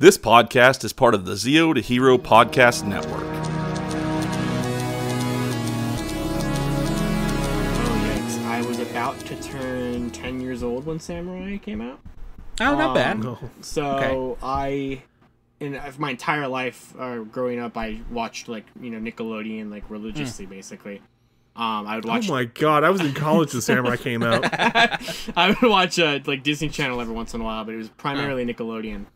This podcast is part of the Zeo to Hero Podcast Network. Oh, yikes. I was about to turn 10 years old when Samurai came out. Oh, not bad. So in my entire life growing up, I watched Nickelodeon religiously, basically. I would watch. Oh my god, I was in college when Samurai came out. I would watch Disney Channel every once in a while, but it was primarily Nickelodeon.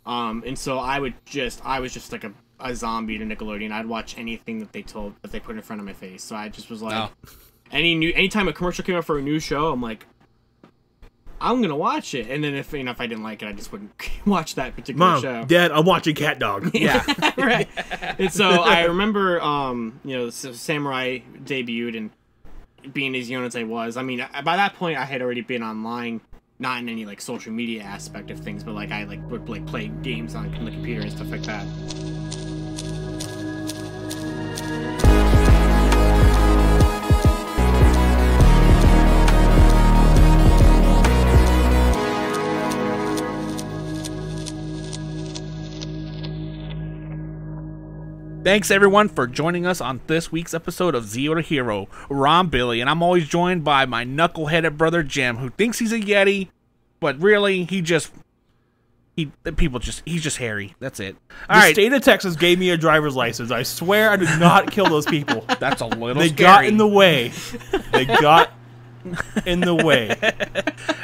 And so I was just like a zombie to Nickelodeon. I'd watch anything that they put in front of my face. So I just was like, anytime a commercial came up for a new show, I'm like, I'm gonna watch it. And then if I didn't like it, I just wouldn't watch that particular show. Mom, Dad, I'm watching Cat Dog. Yeah, right. And so I remember, Samurai debuted, and being as young as I was, I mean, by that point I had already been online. Not in any social media aspect of things, but I would play games on the computer and stuff like that. Thanks everyone for joining us on this week's episode of Zeo to Hero. I'm Billy, and I'm always joined by my knuckle-headed brother Jim, who thinks he's a Yeti, but really he's just hairy. That's it. The state of Texas gave me a driver's license. I swear I did not kill those people. That's a little They scary. got in the way. They got in the way.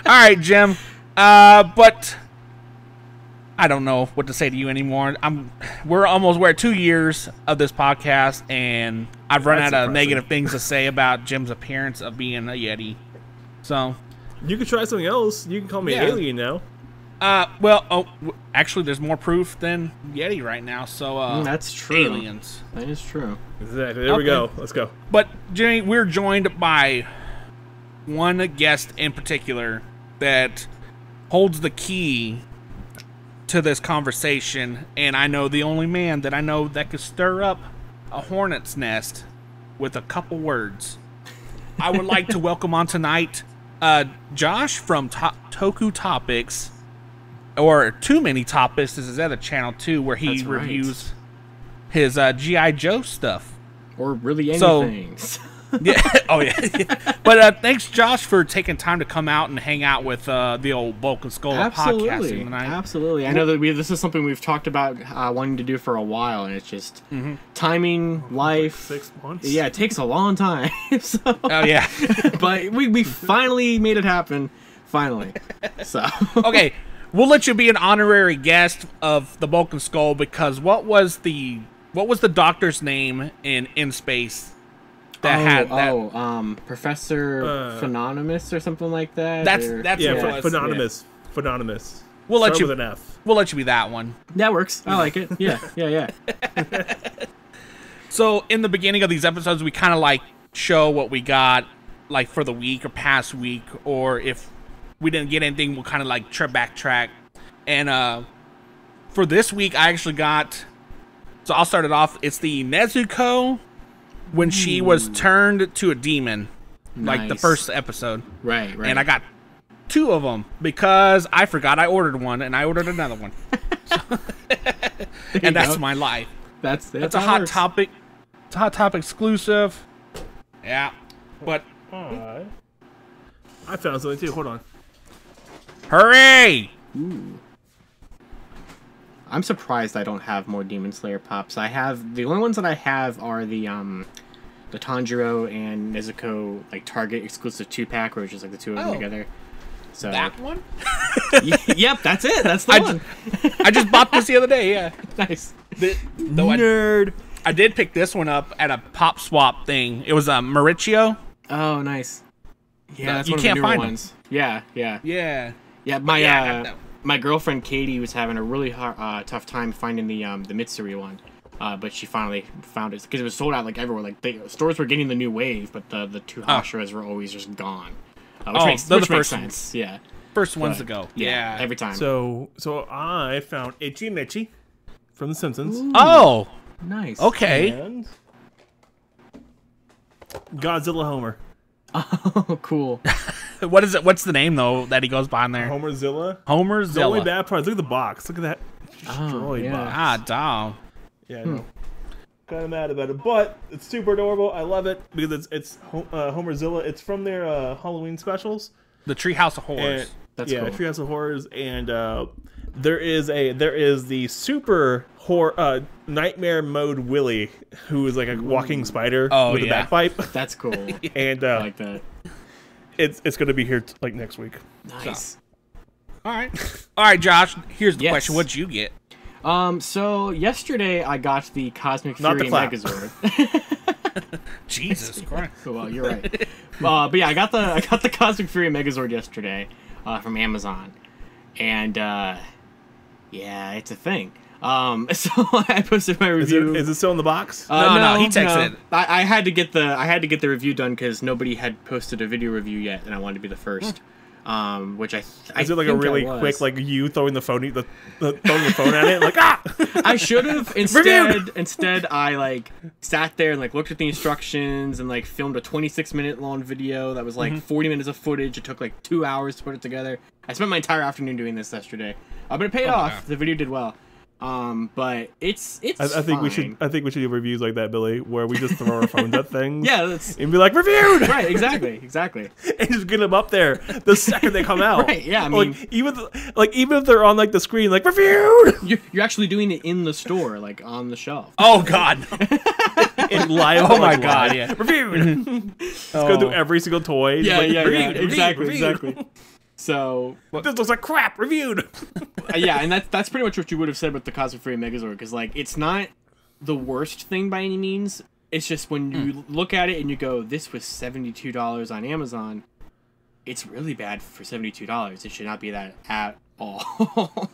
All right, Jim. But I don't know what to say to you anymore. We're at 2 years of this podcast, and I've run out of negative things to say about Jim's appearance of being a Yeti. So you can try something else. You can call me alien now. Actually, there's more proof than Yeti right now. So that's true. Aliens. That is true. Exactly. There we go. Let's go. But Jimmy, we're joined by one guest in particular that holds the key to this conversation, and I know the only man that I know that could stir up a hornet's nest with a couple words. I would like to welcome on tonight Josh from Toku Topics, or Too Many Topics is his other channel too, where he reviews his G.I. Joe stuff. Or really anything. Yeah. Oh, yeah. But thanks, Josh, for taking time to come out and hang out with the old Bulk and Skull podcasting tonight. Absolutely. I know that this is something we've talked about wanting to do for a while, and it's just timing, life. 6 months? Yeah, it takes a long time. So. Oh, yeah. But we finally made it happen. Finally. So. Okay, we'll let you be an honorary guest of the Bulk and Skull, because what was the doctor's name in Space? Professor Phononymous or something like that. That's Phononymous. Phononymous. We'll let you with an F. We'll let you be that one. That works. I like it. Yeah. So in the beginning of these episodes, we kind of show what we got for the week or past week, or if we didn't get anything, we'll kind of backtrack. And for this week, I actually got. So I'll start it off. It's the Nezuko. When she was turned to a demon, the first episode. Right. And I got 2 of them because I forgot I ordered one, and I ordered another one. And that's my life. That's a Hot Topic. It's a Hot Topic exclusive. Yeah. But I found something too. Hold on. Hooray! Ooh. I'm surprised I don't have more Demon Slayer pops. The only ones that I have are the Tanjiro and Nezuko Target exclusive 2-pack, where it's just the two of them together. So that one? Yep, that's it. That's the one. I just bought this the other day. Yeah, nice. Nerd. I did pick this one up at a pop swap thing. It was a Mauricio. Oh, nice. Yeah, that's you one can't of the newer find ones. Them. Yeah. My girlfriend Katie was having a really tough time finding the Mitsuri one, but she finally found it because it was sold out everywhere. Stores were getting the new wave, but the 2 Hashiras were always just gone. Which makes sense. Yeah, first ones to go. Yeah, every time. So I found Itchy Mitchy from The Simpsons. Ooh, oh, nice. Okay. And Godzilla Homer. Oh, cool. What is it? What's the name though that he goes by in there? Homerzilla. Homerzilla. The only bad part is look at the box. Look at that destroyed box. Ah, dog. Yeah, I know. Kind of mad about it, but it's super adorable. I love it because it's Homerzilla. It's from their Halloween specials. The Treehouse of Horrors. And, That's yeah, cool. Treehouse of Horrors, and there is the super horror nightmare mode Willy, who is like a walking spider with a bagpipe. That's cool. And I like that. it's gonna be here like next week. Nice. All right, Josh. Here's the Yes. question: what'd you get? So yesterday I got the Cosmic Not Fury the clap. Megazord. Jesus Christ! Well, you're right. But yeah, I got the Cosmic Fury Megazord yesterday from Amazon, and yeah, it's a thing. So I posted my review. Is it still in the box? No, he texted. I had to get the review done because nobody had posted a video review yet, and I wanted to be the first. Which I Is it like a really quick, like you throwing the phone, throwing the phone at it, like I should have instead I like sat there and like looked at the instructions and like filmed a 26-minute long video that was like 40 minutes of footage. It took like 2 hours to put it together. I spent my entire afternoon doing this yesterday, but it paid off. Yeah. The video did well. But it's I think fine. we should do reviews like that, Billy, where we just throw our phones at things. Yeah, that's And be like, reviewed! right. Exactly. And just get them up there the second they come out. Right, yeah, I mean- even if they're on like the screen, like reviewed You're actually doing it in the store, like on the shelf. Oh God! in live. Oh my like, God! live. Yeah. Reviewed. Let's go through every single toy. Yeah, like, yeah, reviewed, exactly, reviewed. exactly. So This looks like crap. Reviewed. yeah, and that's pretty much what you would have said with the Cosmic Fury Megazord, because like it's not the worst thing by any means. It's just when you look at it and you go, this was $72 on Amazon. It's really bad for $72. It should not be that at all.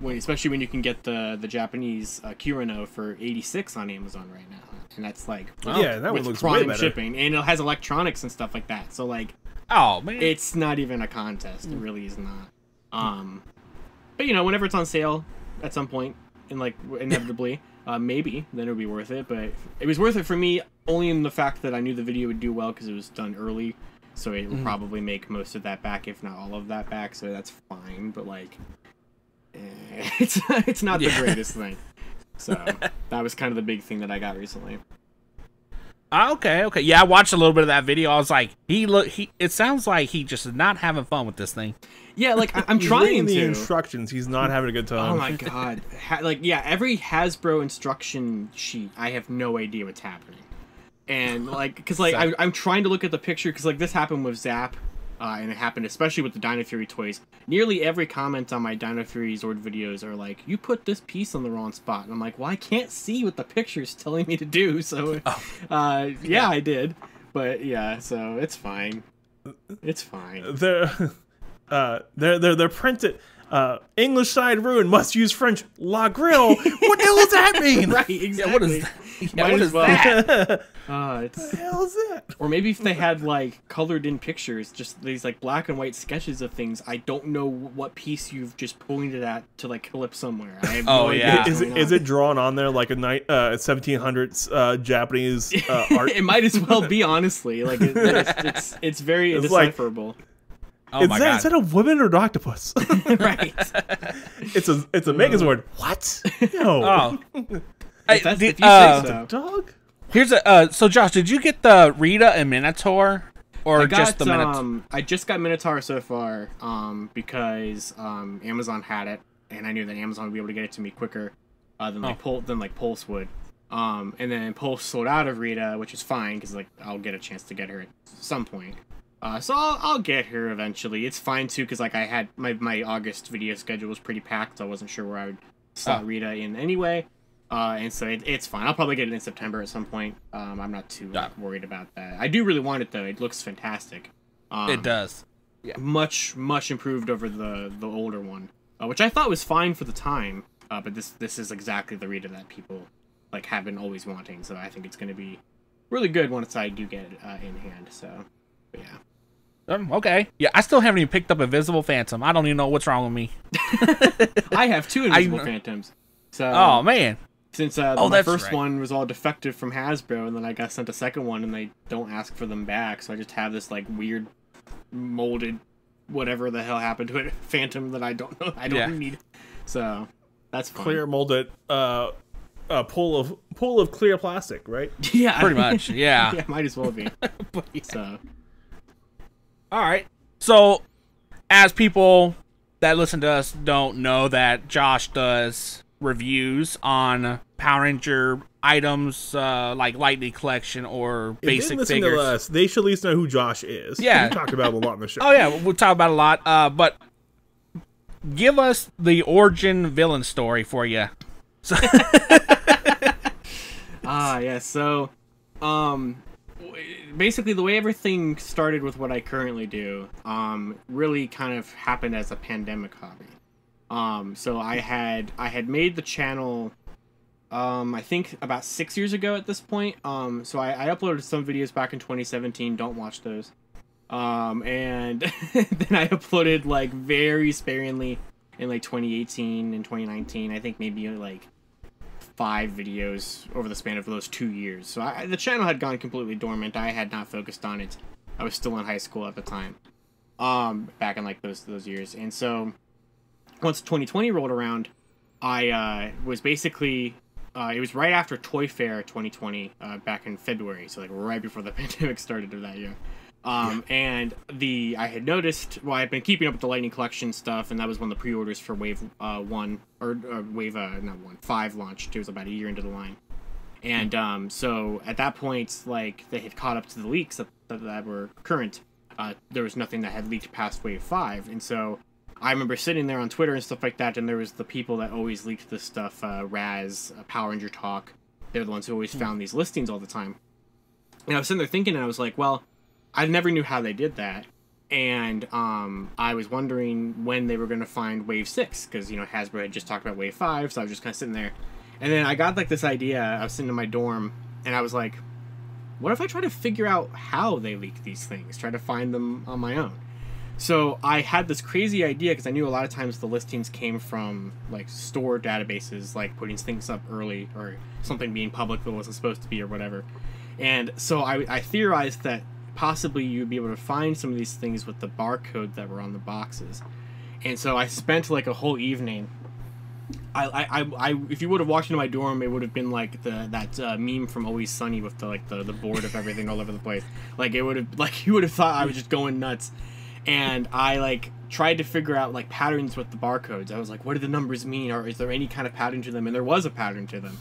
Especially when you can get the Japanese Kirano for $86 on Amazon right now, and that's like Yeah, that one with looks way Prime better. shipping, and it has electronics and stuff like that. So like. Oh man! It's not even a contest. It really is not. But you know, whenever it's on sale at some point, and like inevitably, maybe then it would be worth it. But it was worth it for me only in the fact that I knew the video would do well because it was done early, so it will probably make most of that back, if not all of that back. So that's fine. But like, it's not the greatest thing. So that was kind of the big thing that I got recently. Okay. Yeah, I watched a little bit of that video. I was like, it sounds like he just is not having fun with this thing. Yeah, like I'm He's trying reading to. the instructions. He's not having a good time. Oh my god! Every Hasbro instruction sheet, I have no idea what's happening, and like, because like I'm trying to look at the picture because like this happened with Zap, and it happened especially with the Dino Fury toys. Nearly every comment on my Dino Fury Zord videos are like, "You put this piece on the wrong spot," and I'm like, "Well, I can't see what the picture's telling me to do." So, yeah, I did, but yeah, so it's fine. It's fine. They're printed. English side ruined. Must use French. La Grille. What the hell does that mean? Right? Exactly. Yeah, what is that? Yeah, Might what as is well. that? What the hell is that? Or maybe if they had like colored in pictures, just these like black and white sketches of things. I don't know what piece you've just pointed at to like clip somewhere. I have no idea yeah. what's Is going it, is on. it drawn on there like a 1700s Japanese art? It might as well be, honestly. Like it's very It's like- indecipherable. Oh my God! Is that a woman or an octopus? Right. it's a Megazord. What? No. Oh. Hey, If did- you say so. Dog? Here's a so Josh, did you get the Rita and Minotaur, or I got, just the Minotaur? I just got Minotaur so far, because Amazon had it, and I knew that Amazon would be able to get it to me quicker than Pulse would. And then Pulse sold out of Rita, which is fine because like I'll get a chance to get her at some point. So I'll get her eventually. It's fine too because like I had my August video schedule was pretty packed. So I wasn't sure where I would slot Rita in anyway. And so it's fine. I'll probably get it in September at some point. I'm not too worried about that. I do really want it though. It looks fantastic. It does. Much improved over the older one, which I thought was fine for the time. But this is exactly the Rita that people like have been always wanting. So I think it's going to be really good once I do get it in hand. So, but yeah. Okay. Yeah, I still haven't even picked up Invisible Phantom. I don't even know what's wrong with me. I have two Invisible Phantoms. So Oh man. since my that's first right. one was all defective from Hasbro, and then I got sent a second one, and they don't ask for them back, so I just have this like weird molded whatever the hell happened to it Phantom that I don't know I don't need. So That's fun. clear molded pool of clear plastic, right? Yeah, Pretty much, yeah. Yeah, might as well be. So, All right. So, as people that listen to us don't know, that Josh does reviews on Power Ranger items like Lightning Collection or If they basic listen figures. to us, they should at least know who Josh is. Yeah. We talked about him a lot in the show. Oh yeah, we'll talk about it a lot. But give us the origin villain story for you. yeah. So, basically, the way everything started with what I currently do, really kind of happened as a pandemic hobby. So I had made the channel, I think about 6 years ago at this point. So I uploaded some videos back in 2017. Don't watch those. And then I uploaded like very sparingly in like 2018 and 2019. I think maybe like 5 videos over the span of those 2 years. So the channel had gone completely dormant. I had not focused on it. I was still in high school at the time. Back in like those years. And so once 2020 rolled around, I was basically it was right after Toy Fair 2020, back in February, so like right before the pandemic started of that year. And I had noticed, well, I've been keeping up with the Lightning Collection stuff, and that was when the pre-orders for Wave 1, or Wave, not 1, 5 launched. It was about a year into the line. And so at that point, like, they had caught up to the leaks that were current. There was nothing that had leaked past Wave 5, and so I remember sitting there on Twitter and stuff like that, and there was the people that always leaked this stuff, Raz, Power Ranger Talk. They're the ones who always found these listings all the time. And I was sitting there thinking, and I was like, well, I never knew how they did that. And I was wondering when they were going to find Wave 6, because, you know, Hasbro had just talked about Wave 5, so I was just kind of sitting there. And then I got, like, this idea. I was sitting in my dorm, and I was like, what if I try to figure out how they leak these things? Try to find them on my own. So I had this crazy idea, because I knew a lot of times the listings came from, like, store databases, like putting things up early, or something being public that wasn't supposed to be, or whatever. And so I theorized that possibly you'd be able to find some of these things with the barcode that were on the boxes. And so I spent, like, a whole evening. If you would have walked into my dorm, it would have been like that meme from Always Sunny with the board of everything all over the place. Like, it would have, like, you would have thought I was just going nuts. And I, like, tried to figure out, like, patterns with the barcodes. I was like, what do the numbers mean? Or is there any kind of pattern to them? And there was a pattern to them.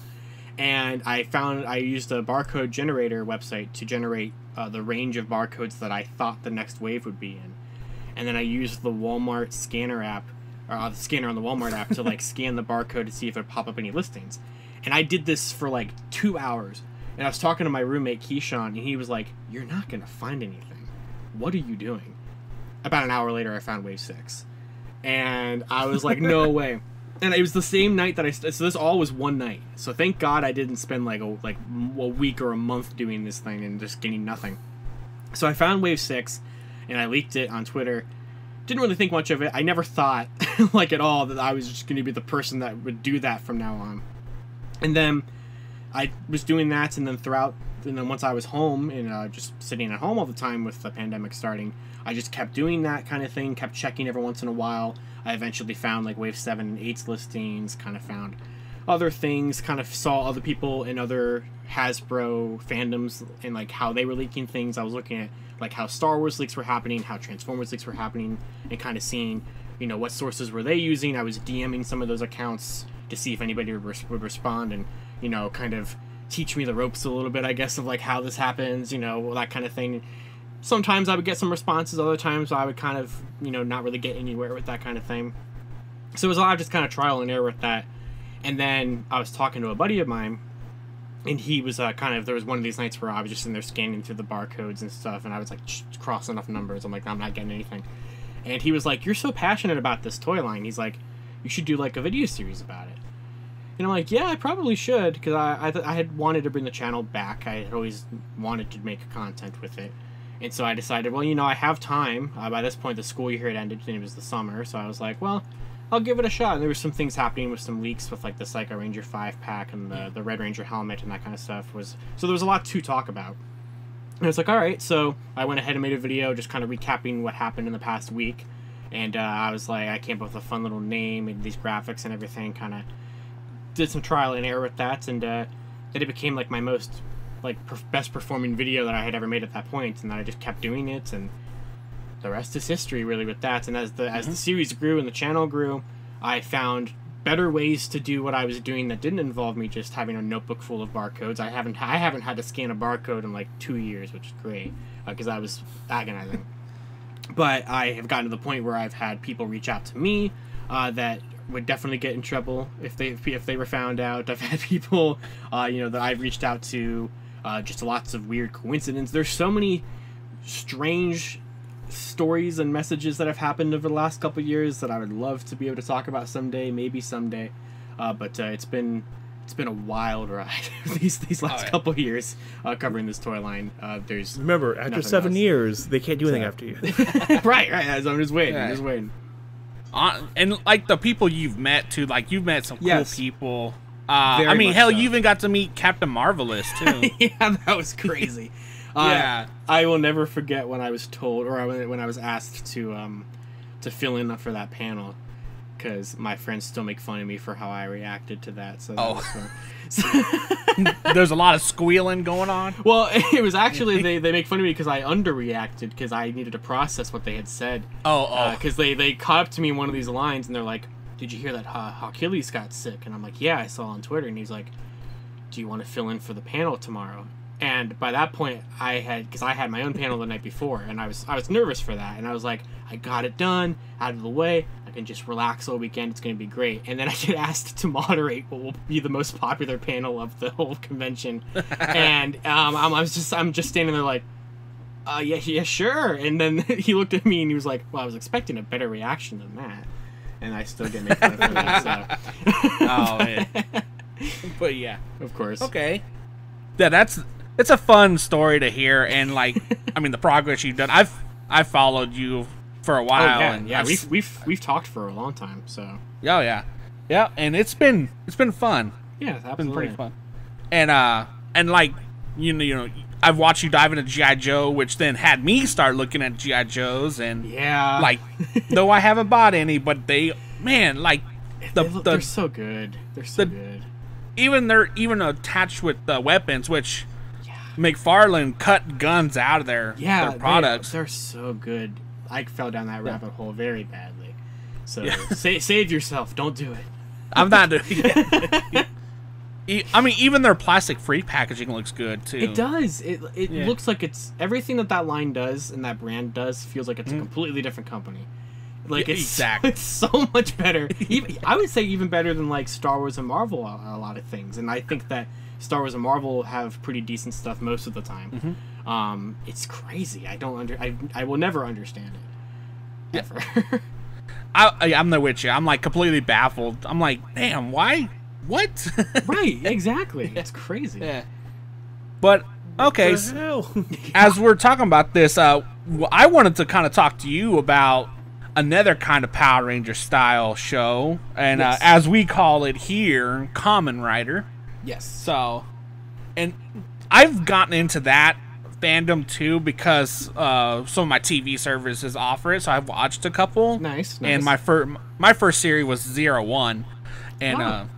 And I used a barcode generator website to generate the range of barcodes that I thought the next wave would be in. And then I used the Walmart scanner app, or the scanner on the Walmart app, to, like, scan the barcode to see if it would pop up any listings. And I did this for, like, 2 hours. And I was talking to my roommate, Keyshawn, and he was like, you're not going to find anything. What are you doing? About an hour later, I found Wave 6. And I was like, no way. And it was the same night that so this all was one night. So thank God I didn't spend like a week or a month doing this thing and just getting nothing. So I found Wave 6, and I leaked it on Twitter. Didn't really think much of it. I never thought, like, at all that I was just going to be the person that would do that from now on. And then I was doing that, and then once I was home and just sitting at home all the time with the pandemic starting, I just kept doing that kind of thing, kept checking every once in a while. I eventually found, like, Wave 7 and 8's listings, kind of found other things, kind of saw other people in other Hasbro fandoms and, like, how they were leaking things. I was looking at, like, how Star Wars leaks were happening, how Transformers leaks were happening, and kind of seeing, you know, what sources were they using. I was DMing some of those accounts to see if anybody would respond and, you know, kind of teach me the ropes a little bit, I guess, of, like, how this happens, you know, that kind of thing. Sometimes I would get some responses, other times I would kind of, you know, not really get anywhere with that kind of thing. So it was a lot of just kind of trial and error with that. And then I was talking to a buddy of mine, and he was there was one of these nights where I was just in there scanning through the barcodes and stuff, and I was like, crossing off numbers. I'm like, I'm not getting anything. And he was like, you're so passionate about this toy line. He's like, you should do, like, a video series about it. And I'm like, yeah, I probably should, because I had wanted to bring the channel back. I had always wanted to make content with it. And so I decided, well, you know, I have time. By this point, the school year had ended, and it was the summer. So I was like, well, I'll give it a shot. And there were some things happening with some leaks with, like, the Psycho Ranger 5-pack and the Red Ranger helmet and that kind of stuff. So there was a lot to talk about. And I was like, all right. So I went ahead and made a video just kind of recapping what happened in the past week. And I was like, I came up with a fun little name and these graphics and everything. Kind of did some trial and error with that, and then it became like my most like best performing video that I had ever made at that point. And then I just kept doing it, and the rest is history, really, with that. And as the series grew and the channel grew, I found better ways to do what I was doing that didn't involve me just having a notebook full of barcodes. I haven't had to scan a barcode in like 2 years, which is great, because I was agonizing. But I have gotten to the point where I've had people reach out to me that would definitely get in trouble if they were found out. I've had people, that I've reached out to, just lots of weird coincidences. There's so many strange stories and messages that have happened over the last couple of years that I would love to be able to talk about someday, maybe someday. But it's been a wild ride these last couple of years covering this toy line. There's remember, after 7 years, they can't do anything after you. right. So I'm just waiting. And like the people you've met too, like you've met some cool people. Very I mean, hell, so. You even got to meet Captain Marvelous too. Yeah, that was crazy. Yeah, I will never forget when I was told, or when I was asked to fill in for that panel, because my friends still make fun of me for how I reacted to that. So that was fun. There's a lot of squealing going on. Well, it was actually they make fun of me because I underreacted because I needed to process what they had said. Because they caught up to me in one of these lines and they're like, "Did you hear that Achilles got sick?" And I'm like, "Yeah, I saw on Twitter." And he's like, "Do you want to fill in for the panel tomorrow?" And by that point, because I had my own panel the night before, and I was nervous for that, and I was like, I got it done, out of the way, I can just relax all weekend, it's going to be great. And then I get asked to moderate what will be the most popular panel of the whole convention, and I'm just standing there like, yeah, sure. And then he looked at me and he was like, well, I was expecting a better reaction than that, and I still get made fun of for that. So. Oh, man. But yeah, of course. Okay. Yeah, it's a fun story to hear, and like, I mean, the progress you've done. I've followed you for a while, and we've talked for a long time. So yeah, and it's been fun. Yeah, absolutely. It's been pretty fun. And like you know, I've watched you dive into G.I. Joe, which then had me start looking at G.I. Joes, and like, though I haven't bought any, but they're so good. They're so good. They're even attached with the weapons, which McFarlane cut guns out of their products. They're so good. I fell down that rabbit hole very badly. So save yourself. Don't do it. I'm not doing it. I mean, even their plastic-free packaging looks good too. It does. It looks like it's everything that line does and that brand does feels like it's a completely different company. Like it's so much better. I would say even better than like Star Wars and Marvel a lot of things. And I think that Star Wars and Marvel have pretty decent stuff most of the time. It's crazy. I will never understand it. Ever. I'm there with you. I'm like completely baffled. I'm like, damn, why? What? Right, exactly. It's crazy. Yeah. But okay, as we're talking about this, I wanted to kind of talk to you about another kind of Power Ranger style show, and as we call it here, Kamen Rider. Yes. So, and I've gotten into that fandom too because some of my TV services offer it, so I've watched a couple. Nice. And my first series was 01, and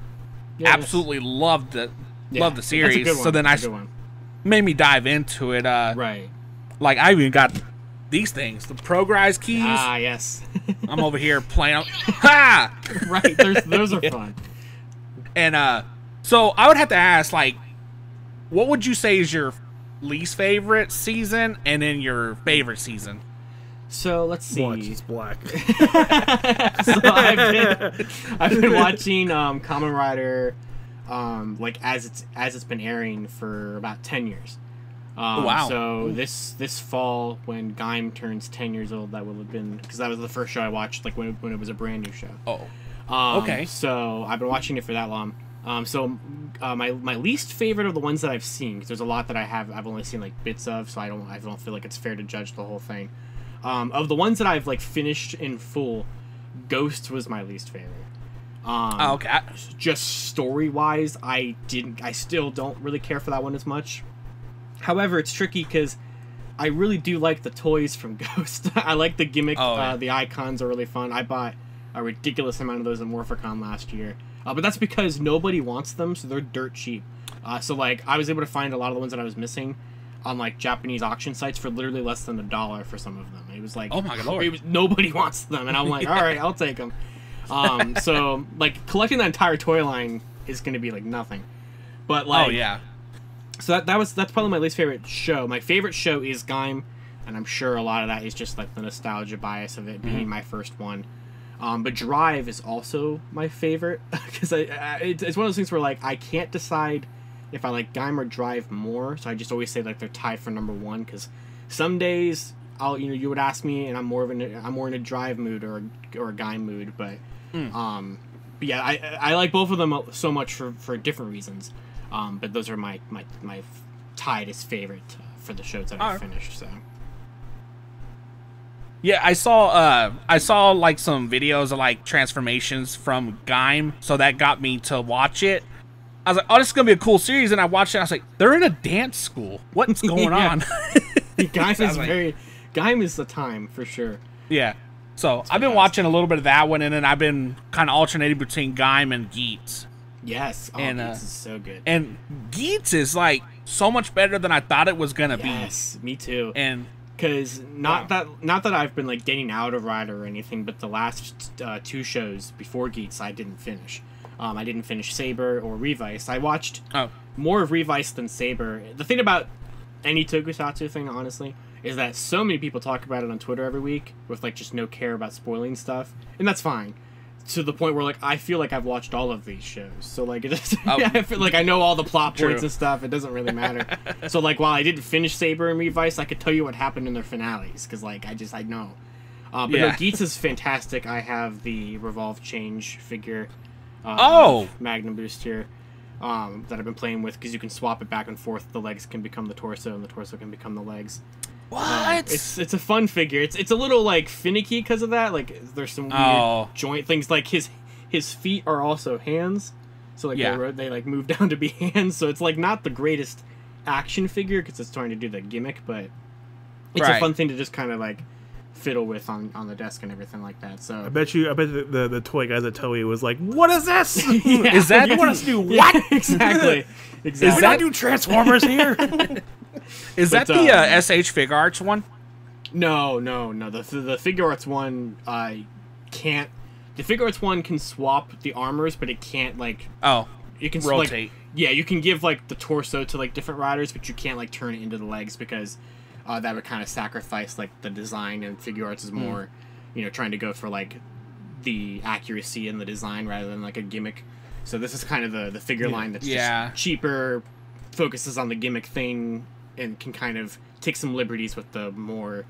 absolutely loved it. Loved the series. That's a good one. So then that's a good one. Made me dive into it. Right. Like I even got these things, the Progrise keys. Ah, yes. I'm over here playing. Ha! Right. Those are fun. And so I would have to ask, like, what would you say is your least favorite season, and then your favorite season? So let's see. Watch, it's black. So I've been watching Kamen Rider, like as it's been airing for about 10 years. Wow. So this fall, when Gaim turns 10 years old, that will have been, because that was the first show I watched, like when it was a brand new show. Oh. Okay. So I've been watching it for that long. My least favorite of the ones that I've seen, because there's a lot that I've only seen like bits of, so I don't feel like it's fair to judge the whole thing. Of the ones that I've like finished in full, Ghost was my least favorite. Okay. Just story wise, I still don't really care for that one as much. However, it's tricky because I really do like the toys from Ghost. I like the gimmick. Oh, yeah. The icons are really fun. I bought a ridiculous amount of those at Morphicon last year. But that's because nobody wants them, so they're dirt cheap. So like I was able to find a lot of the ones that I was missing on like Japanese auction sites for literally less than $1 for some of them. It was like, oh my lord, nobody wants them, and I'm like, all right, I'll take them. So like collecting that entire toy line is going to be like nothing. But like, oh yeah. So that's probably my least favorite show. My favorite show is Gaim, and I'm sure a lot of that is just like the nostalgia bias of it being my first one. But Drive is also my favorite because it's one of those things where like I can't decide if I like Gaim or Drive more, so I just always say like they're tied for number one. Because some days you would ask me, and I'm more in a Drive mood or a Gaim mood, but yeah, I like both of them so much for different reasons. But those are my tied as favorite for the shows that I've finished. So. Yeah, I saw like some videos of like transformations from Gaim, so that got me to watch it. I was like, oh, this is gonna be a cool series, and I watched it. I was like, they're in a dance school. What's going on? Gaim is the time for sure. Yeah. So I've been watching a little bit of that one, and then I've been kind of alternating between Gaim and Geats. Yes, and Geats is so good. And Geats is like so much better than I thought it was gonna be. Yes, me too. And because not that I've been like getting out of Rider or anything, but the last two shows before Geats I didn't finish. I didn't finish Saber or Revice. I watched more of Revice than Saber. The thing about any tokusatsu thing, honestly, is that so many people talk about it on Twitter every week with like just no care about spoiling stuff, and that's fine. To the point where like I feel like I've watched all of these shows, so like it just, I feel like I know all the plot points and stuff. It doesn't really matter. So like while I didn't finish Saber and Revice, I could tell you what happened in their finales because like I know. But no, Geats is fantastic. I have the Revolve Change figure. Magnum Boost here. That I've been playing with because you can swap it back and forth. The legs can become the torso, and the torso can become the legs. What? It's a fun figure. It's a little like finicky because of that. Like there's some weird joint things. Like his feet are also hands, so like they like move down to be hands. So it's like not the greatest action figure because it's trying to do the gimmick, but it's a fun thing to just kind of like fiddle with on the desk and everything like that. So I bet the toy guys at Toei was like, "What is this? Is that you want us to do what exactly? Is that do Transformers here?" Is that the SH Fig Arts one? No. The Figure Arts one can't. The Figure Arts one can swap the armors, but it can't like. You can rotate. You can give like the torso to like different riders, but you can't like turn it into the legs because that would kind of sacrifice like the design. And Figure Arts is more, trying to go for like the accuracy in the design rather than like a gimmick. So this is kind of the figure line that's just cheaper, focuses on the gimmick thing, and can kind of take some liberties with the more,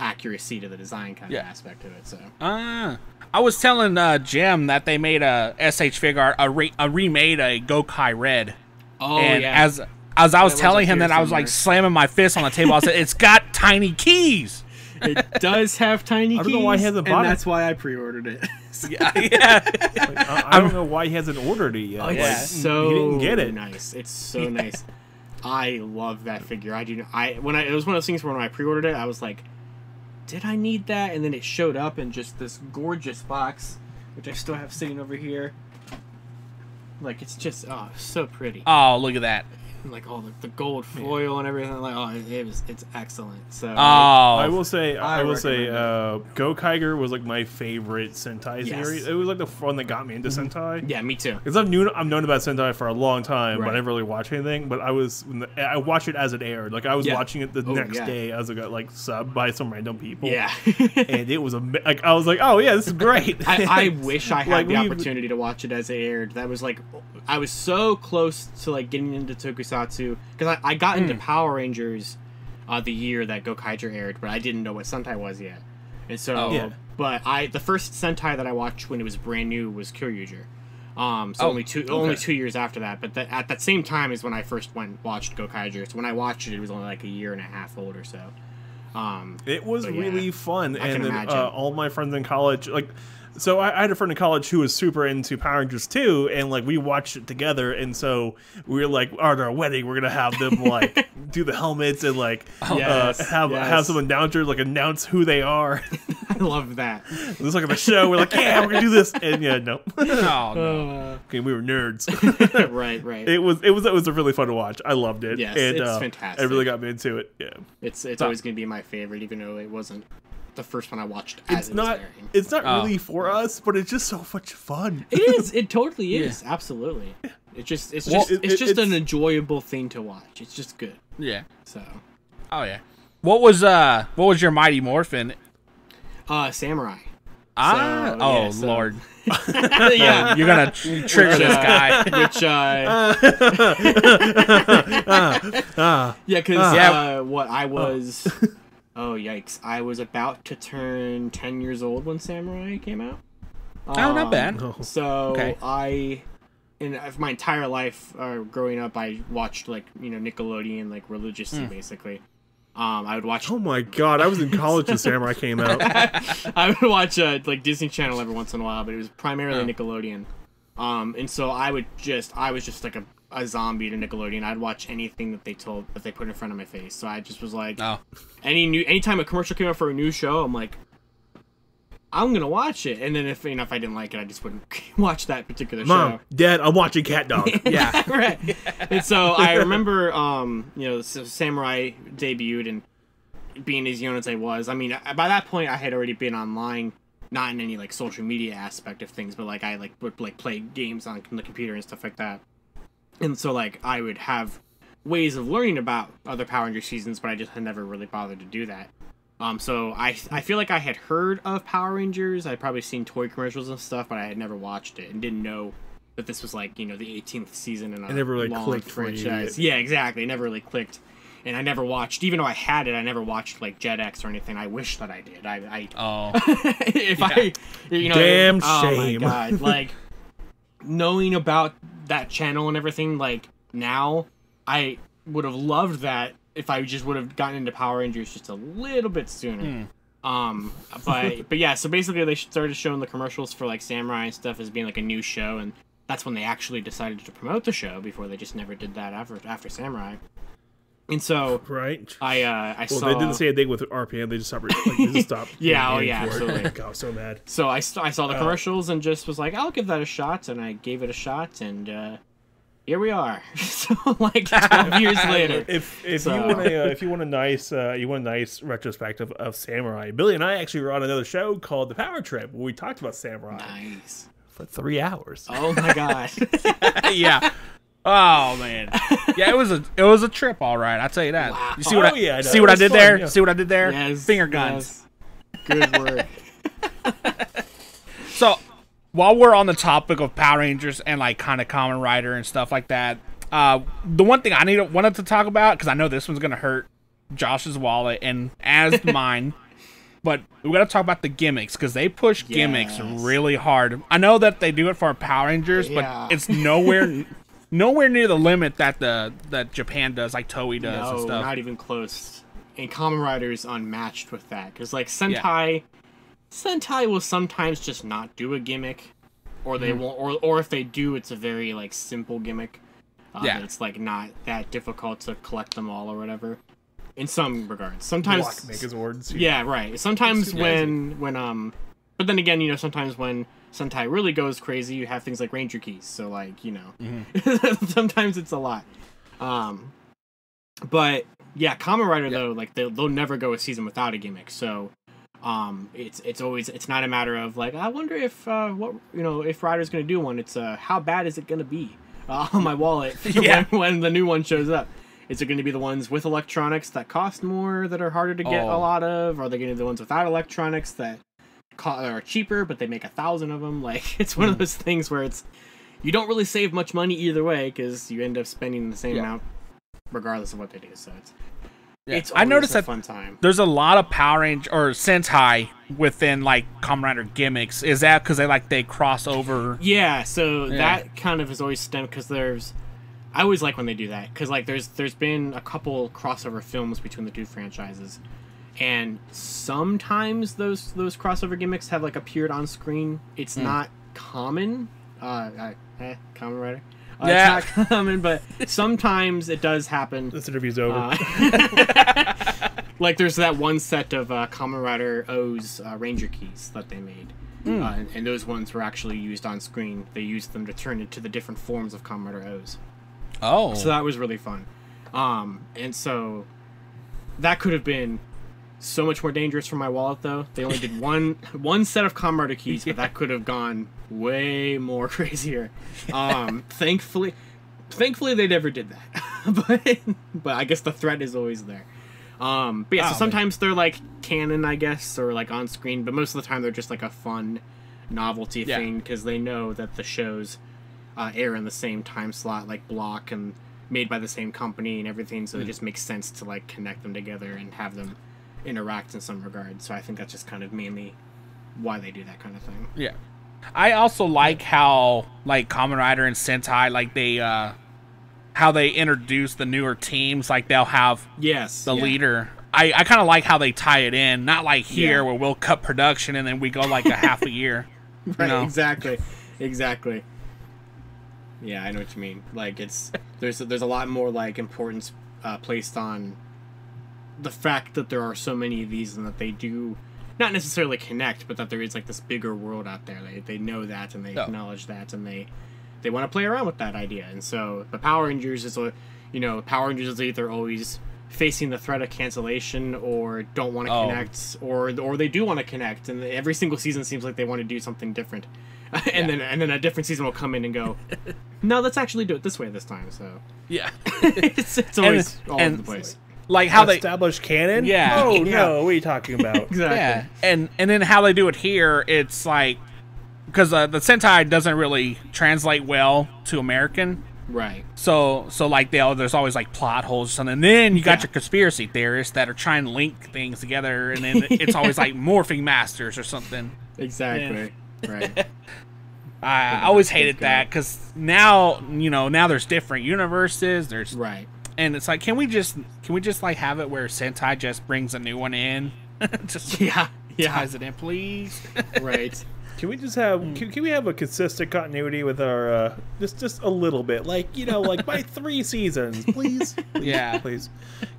accuracy to the design kind of aspect of it. So. I was telling Jim that they made a SH Fig Art, remade a Gokai Red. Oh, and yeah. As I was telling him that, I was like slamming my fist on the table. I said, "It's got tiny keys." It does have tiny keys. I don't know why he hasn't bought it. And that's why I pre-ordered it. I don't know why he hasn't ordered it yet. It's so he didn't get it. Nice. It's so nice. I love that figure. It was one of those things where when I pre-ordered it, I was like, did I need that? And then it showed up in just this gorgeous box, which I still have sitting over here. Like, it's just, so pretty. Oh, look at that. And like all the gold foil and everything, like it's excellent. So I will say Gokaiger was like my favorite Sentai series. It was like the one that got me into Sentai. Yeah, me too. Because I've known about Sentai for a long time, but I never really watched anything. But I watched it as it aired. Like I was watching it the next day as it got like subbed by some random people. Yeah, and it was I was like, oh yeah, this is great. I wish I had the opportunity to watch it as it aired. That was like, I was so close to like getting into Tokusatsu because I got into Power Rangers the year that Gokaiger aired, but I didn't know what Sentai was yet. And so, but the first Sentai that I watched when it was brand new was Kyoryuger. Only 2 years after that. But at that same time is when I first watched Gokaiger. So when I watched it, it was only like a year and a half old or so. It was really fun, and then, all my friends in college, like So I had a friend in college who was super into Power Rangers too, and like we watched it together. And so we were like, at our wedding, we're gonna have them like do the helmets and like have some announcers like announce who they are. I love that. It's like on the show, we're like, yeah, we're gonna do this, and yeah, no. Oh, no. Okay, we were nerds. right. It was a really fun to watch. I loved it. Yes, and, it's fantastic. It really got me into it. Yeah, it's always gonna be my favorite, even though it wasn't the first one I watched. As it was airing. It's not really for us, but it's just so much fun. It is. It totally is. Absolutely. It's just an enjoyable thing to watch. It's just good. Yeah. So. Oh yeah. What was your Mighty Morphin? Samurai. Lord. Yeah, you're gonna trigger this guy. Which what I was. Oh yikes! I was about to turn 10 years old when Samurai came out. Not bad. So okay. in my entire life growing up, I watched like Nickelodeon like religiously basically. I would watch. Oh my god! I was in college when Samurai came out. I would watch like Disney Channel every once in a while, but it was primarily Nickelodeon. And so I was just like a zombie to Nickelodeon. I'd watch anything that they put in front of my face. So I just was like, anytime a commercial came up for a new show, I'm like, I'm gonna watch it. And then if I didn't like it, I just wouldn't watch that particular show. Mom, Dad, I'm watching Cat Dog. Yeah, right. And so I remember, Samurai debuted and being as young as I was. I mean, by that point, I had already been online, not in any like social media aspect of things, but like I would play games on the computer and stuff like that. And so like I would have ways of learning about other Power Ranger seasons, but I just had never really bothered to do that. So I feel like I had heard of Power Rangers. I'd probably seen toy commercials and stuff, but I had never watched it and didn't know that this was like, the 18th season in a never really long clicked franchise. For you. Yeah, exactly. It never really clicked. And I never watched, even though I had it, I never watched like Jetix or anything. I wish that I did. Damn shame. Oh my god. Like knowing about that channel and everything, like now I would have loved that if I just would have gotten into Power Rangers just a little bit sooner. But yeah, so basically they started showing the commercials for like Samurai and stuff as being like a new show, and that's when they actually decided to promote the show. Before they just never did that after Samurai. And so right, I saw. Well, they didn't say a thing with RPM. They just stopped. They just stopped. Yeah, absolutely. God, I was so mad. So I saw the commercials and just was like, I'll give that a shot, and I gave it a shot, and here we are. So like 12 years later. If you want a nice retrospective of Samurai, Billy and I actually were on another show called The Power Trip where we talked about Samurai. Nice. For 3 hours. Oh my god. Yeah. Oh man. Yeah, it was a trip, all right. I'll tell you that. Wow. You see what I did there? Yeah. See what I did there? Yes, Finger guns. Yes. Good work. So, while we're on the topic of Power Rangers and like kind of Kamen Rider and stuff like that, the one thing I wanted to talk about, because I know this one's gonna hurt Josh's wallet and as mine, but we gotta talk about the gimmicks because they push gimmicks really hard. I know that they do it for Power Rangers, but it's nowhere near the limit that Japan does, like Toei does and stuff. Not even close. And Kamen Rider is unmatched with that because like Sentai will sometimes just not do a gimmick, or they won't, or if they do, it's a very like simple gimmick. It's like not that difficult to collect them all or whatever. In some regards, sometimes Block Megazords. Yeah, right. Sometimes when but then again, sometimes when Sentai really goes crazy, you have things like Ranger keys. So like sometimes it's a lot. But yeah, Kamen Rider though, like they'll never go a season without a gimmick. So it's not a matter of like I wonder if if Rider's gonna do one. It's how bad is it gonna be on my wallet when the new one shows up. Is it going to be the ones with electronics that cost more that are harder to get a lot of? Or are they going to be the ones without electronics that are cheaper but they make 1,000 of them? Like it's one of those things where you don't really save much money either way because you end up spending the same amount regardless of what they do. So it's I noticed a fun time. There's a lot of Power Ranger or Sentai within like Kamen Rider gimmicks. Is that because they cross over? Yeah, so that kind of has always stemmed because I always like when they do that because like there's been a couple crossover films between the two franchises, and sometimes those crossover gimmicks have like appeared on screen. It's not common. Common Rider. Yeah. It's not common, but sometimes it does happen. This interview's over. Like there's that one set of Kamen Rider O's Ranger keys that they made. And those ones were actually used on screen. They used them to turn into the different forms of Kamen Rider O's. Oh. So that was really fun. And so that could have been so much more dangerous for my wallet, though. They only did one set of Kamen Rider keys, but that could have gone way more crazier. Thankfully they never did that. but I guess the threat is always there. But yeah, so sometimes they're like canon, I guess, or like on screen, but most of the time they're just like a fun novelty thing because they know that the shows air in the same time slot, like block and made by the same company and everything, so it just makes sense to like connect them together and have them interact in some regard. So I think that's just kind of mainly why they do that kind of thing. Yeah. I also like how like Kamen Rider and Sentai, like they how they introduce the newer teams, like they'll have the leader. I kind of like how they tie it in, not like here where we'll cut production and then we go like a half a year. Right, you know? Exactly. Yeah, I know what you mean. Like there's a lot more like importance placed on the fact that there are so many of these and that they do not necessarily connect, but that there is like this bigger world out there. They know that and they acknowledge that and they want to play around with that idea. And so the Power Rangers is Power Rangers is either always facing the threat of cancellation or don't want to connect or they do want to connect, and every single season seems like they want to do something different. And then a different season will come in and go, no, let's actually do it this way this time. So it's always all over the place. Like how they establish canon. Yeah. Oh no, what are you talking about? Exactly. Yeah. And then how they do it here, it's like because the Sentai doesn't really translate well to American. Right. So like there's always like plot holes or something. And then you got your conspiracy theorists that are trying to link things together, and then it's always like morphing masters or something. Exactly. Yeah. Right. I always hated that because now there's different universes. There's and it's like can we just like have it where Sentai just brings a new one in, just ties it in, please. Right. Can we just have can we have a consistent continuity with our just a little bit, like like by 3 seasons, please? Please.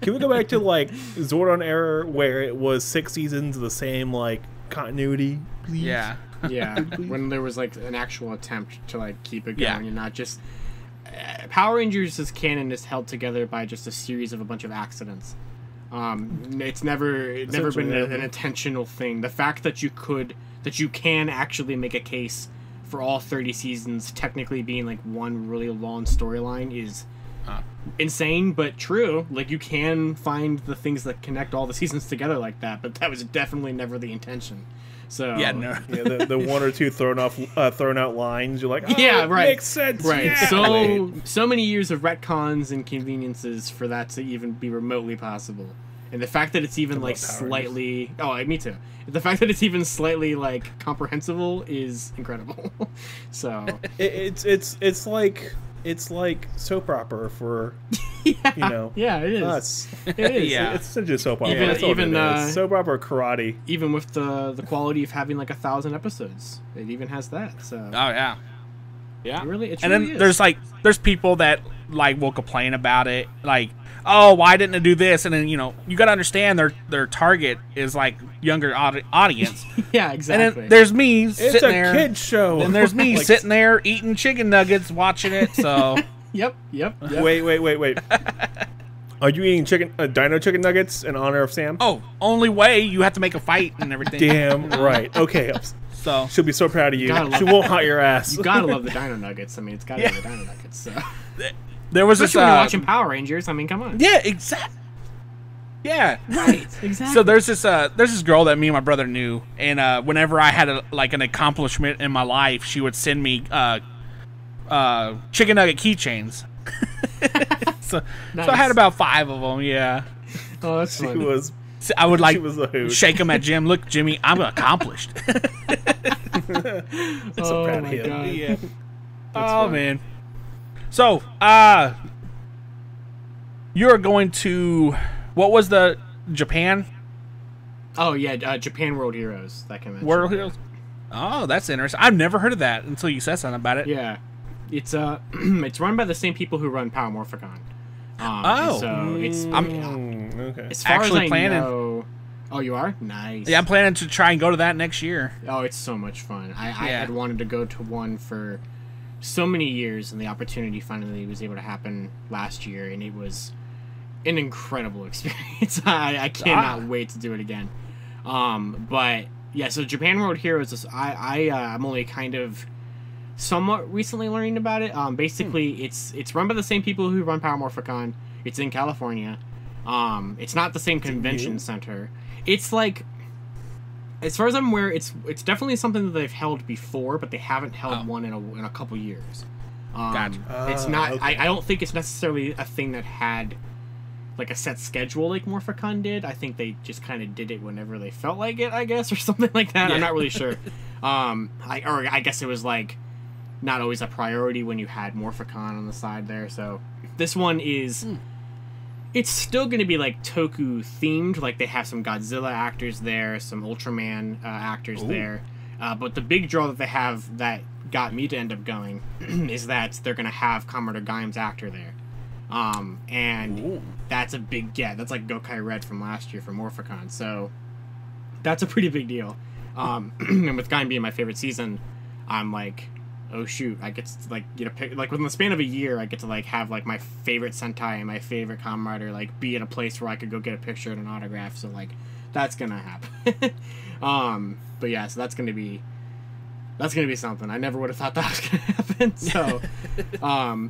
Can we go back to like Zordon era where it was 6 seasons of the same like continuity, please? Yeah, when there was like an actual attempt to like keep it going and not just Power Rangers as canon is held together by just a series of a bunch of accidents. It's never been an intentional thing. The fact that you can actually make a case for all 30 seasons technically being like one really long storyline is insane, but true. Like you can find the things that connect all the seasons together like that, but that was definitely never the intention. So the one or two thrown out lines, you're like, makes sense, right? Yeah. So many years of retcons and conveniences for that to even be remotely possible, and the fact that it's even like slightly me too. The fact that it's even slightly like comprehensible is incredible. So it's like soap opera for it is us. It is. It's such a soap opera. Even soap opera karate. Even with the quality of having like 1,000 episodes, it even has that. So it really is. there's people that like will complain about it, like, oh, why didn't it do this? And then you got to understand their target is like younger audience. Yeah, exactly. And then there's me sitting there. It's a kid show. And there's me sitting there eating chicken nuggets watching it. So Yep. Wait. Are you eating dino chicken nuggets in honor of Sam? Oh, only way you have to make a fight and everything. Damn right. Okay. So she'll be so proud of you. She won't haunt your ass. You gotta love the dino nuggets. I mean, it's gotta be the dino nuggets. So. There was especially when you're watching Power Rangers. I mean, come on. Yeah, exactly. Yeah, right. Exactly. So there's this girl that me and my brother knew, and whenever I had an accomplishment in my life, she would send me chicken nugget keychains. so I had about 5 of them. Yeah. Oh, that's funny. I would like shake them at Jim. Look, Jimmy, I'm accomplished. That's a bad hit. God. Yeah. Oh man. So, you're going to, what was the Japan? Oh yeah, Japan World Heroes. That convention. World Heroes. Oh, that's interesting. I've never heard of that until you said something about it. Yeah, it's it's run by the same people who run Power Morphicon. So it's okay. As far actually as I planning. know, oh, you are nice. Yeah, I'm planning to try and go to that next year. Oh, it's so much fun. I had wanted to go to one for so many years, and the opportunity finally was able to happen last year, and it was an incredible experience. I cannot wait to do it again. But yeah, so Japan World Heroes, I'm only kind of somewhat recently learning about it. Basically, it's run by the same people who run Power Morphicon. It's in California. It's not the same convention center. It's like, as far as I'm aware, it's definitely something that they've held before, but they haven't held one in a couple years. Gotcha. It's not. Okay. I don't think it's necessarily a thing that had like a set schedule like Morphicon did. I think they just kind of did it whenever they felt like it, I guess, or something like that. Yeah. I'm not really sure. I guess it was like not always a priority when you had Morphicon on the side there. So this one is. It's still going to be like Toku themed. Like they have some Godzilla actors there, some Ultraman actors there. But the big draw that they have that got me to end up going is that they're going to have Commodore Gaim's actor there. And that's a big get. That's like Gokai Red from last year for Morphicon. So that's a pretty big deal. And with Gaim being my favorite season, I'm like, oh shoot, I get to like get a pic. Like within the span of a year, I get to like have like my favorite Sentai and my favorite Kamen Rider like be in a place where I could go get a picture and an autograph. So like that's gonna happen. But yeah, so that's gonna be something. I never would have thought that was gonna happen. So,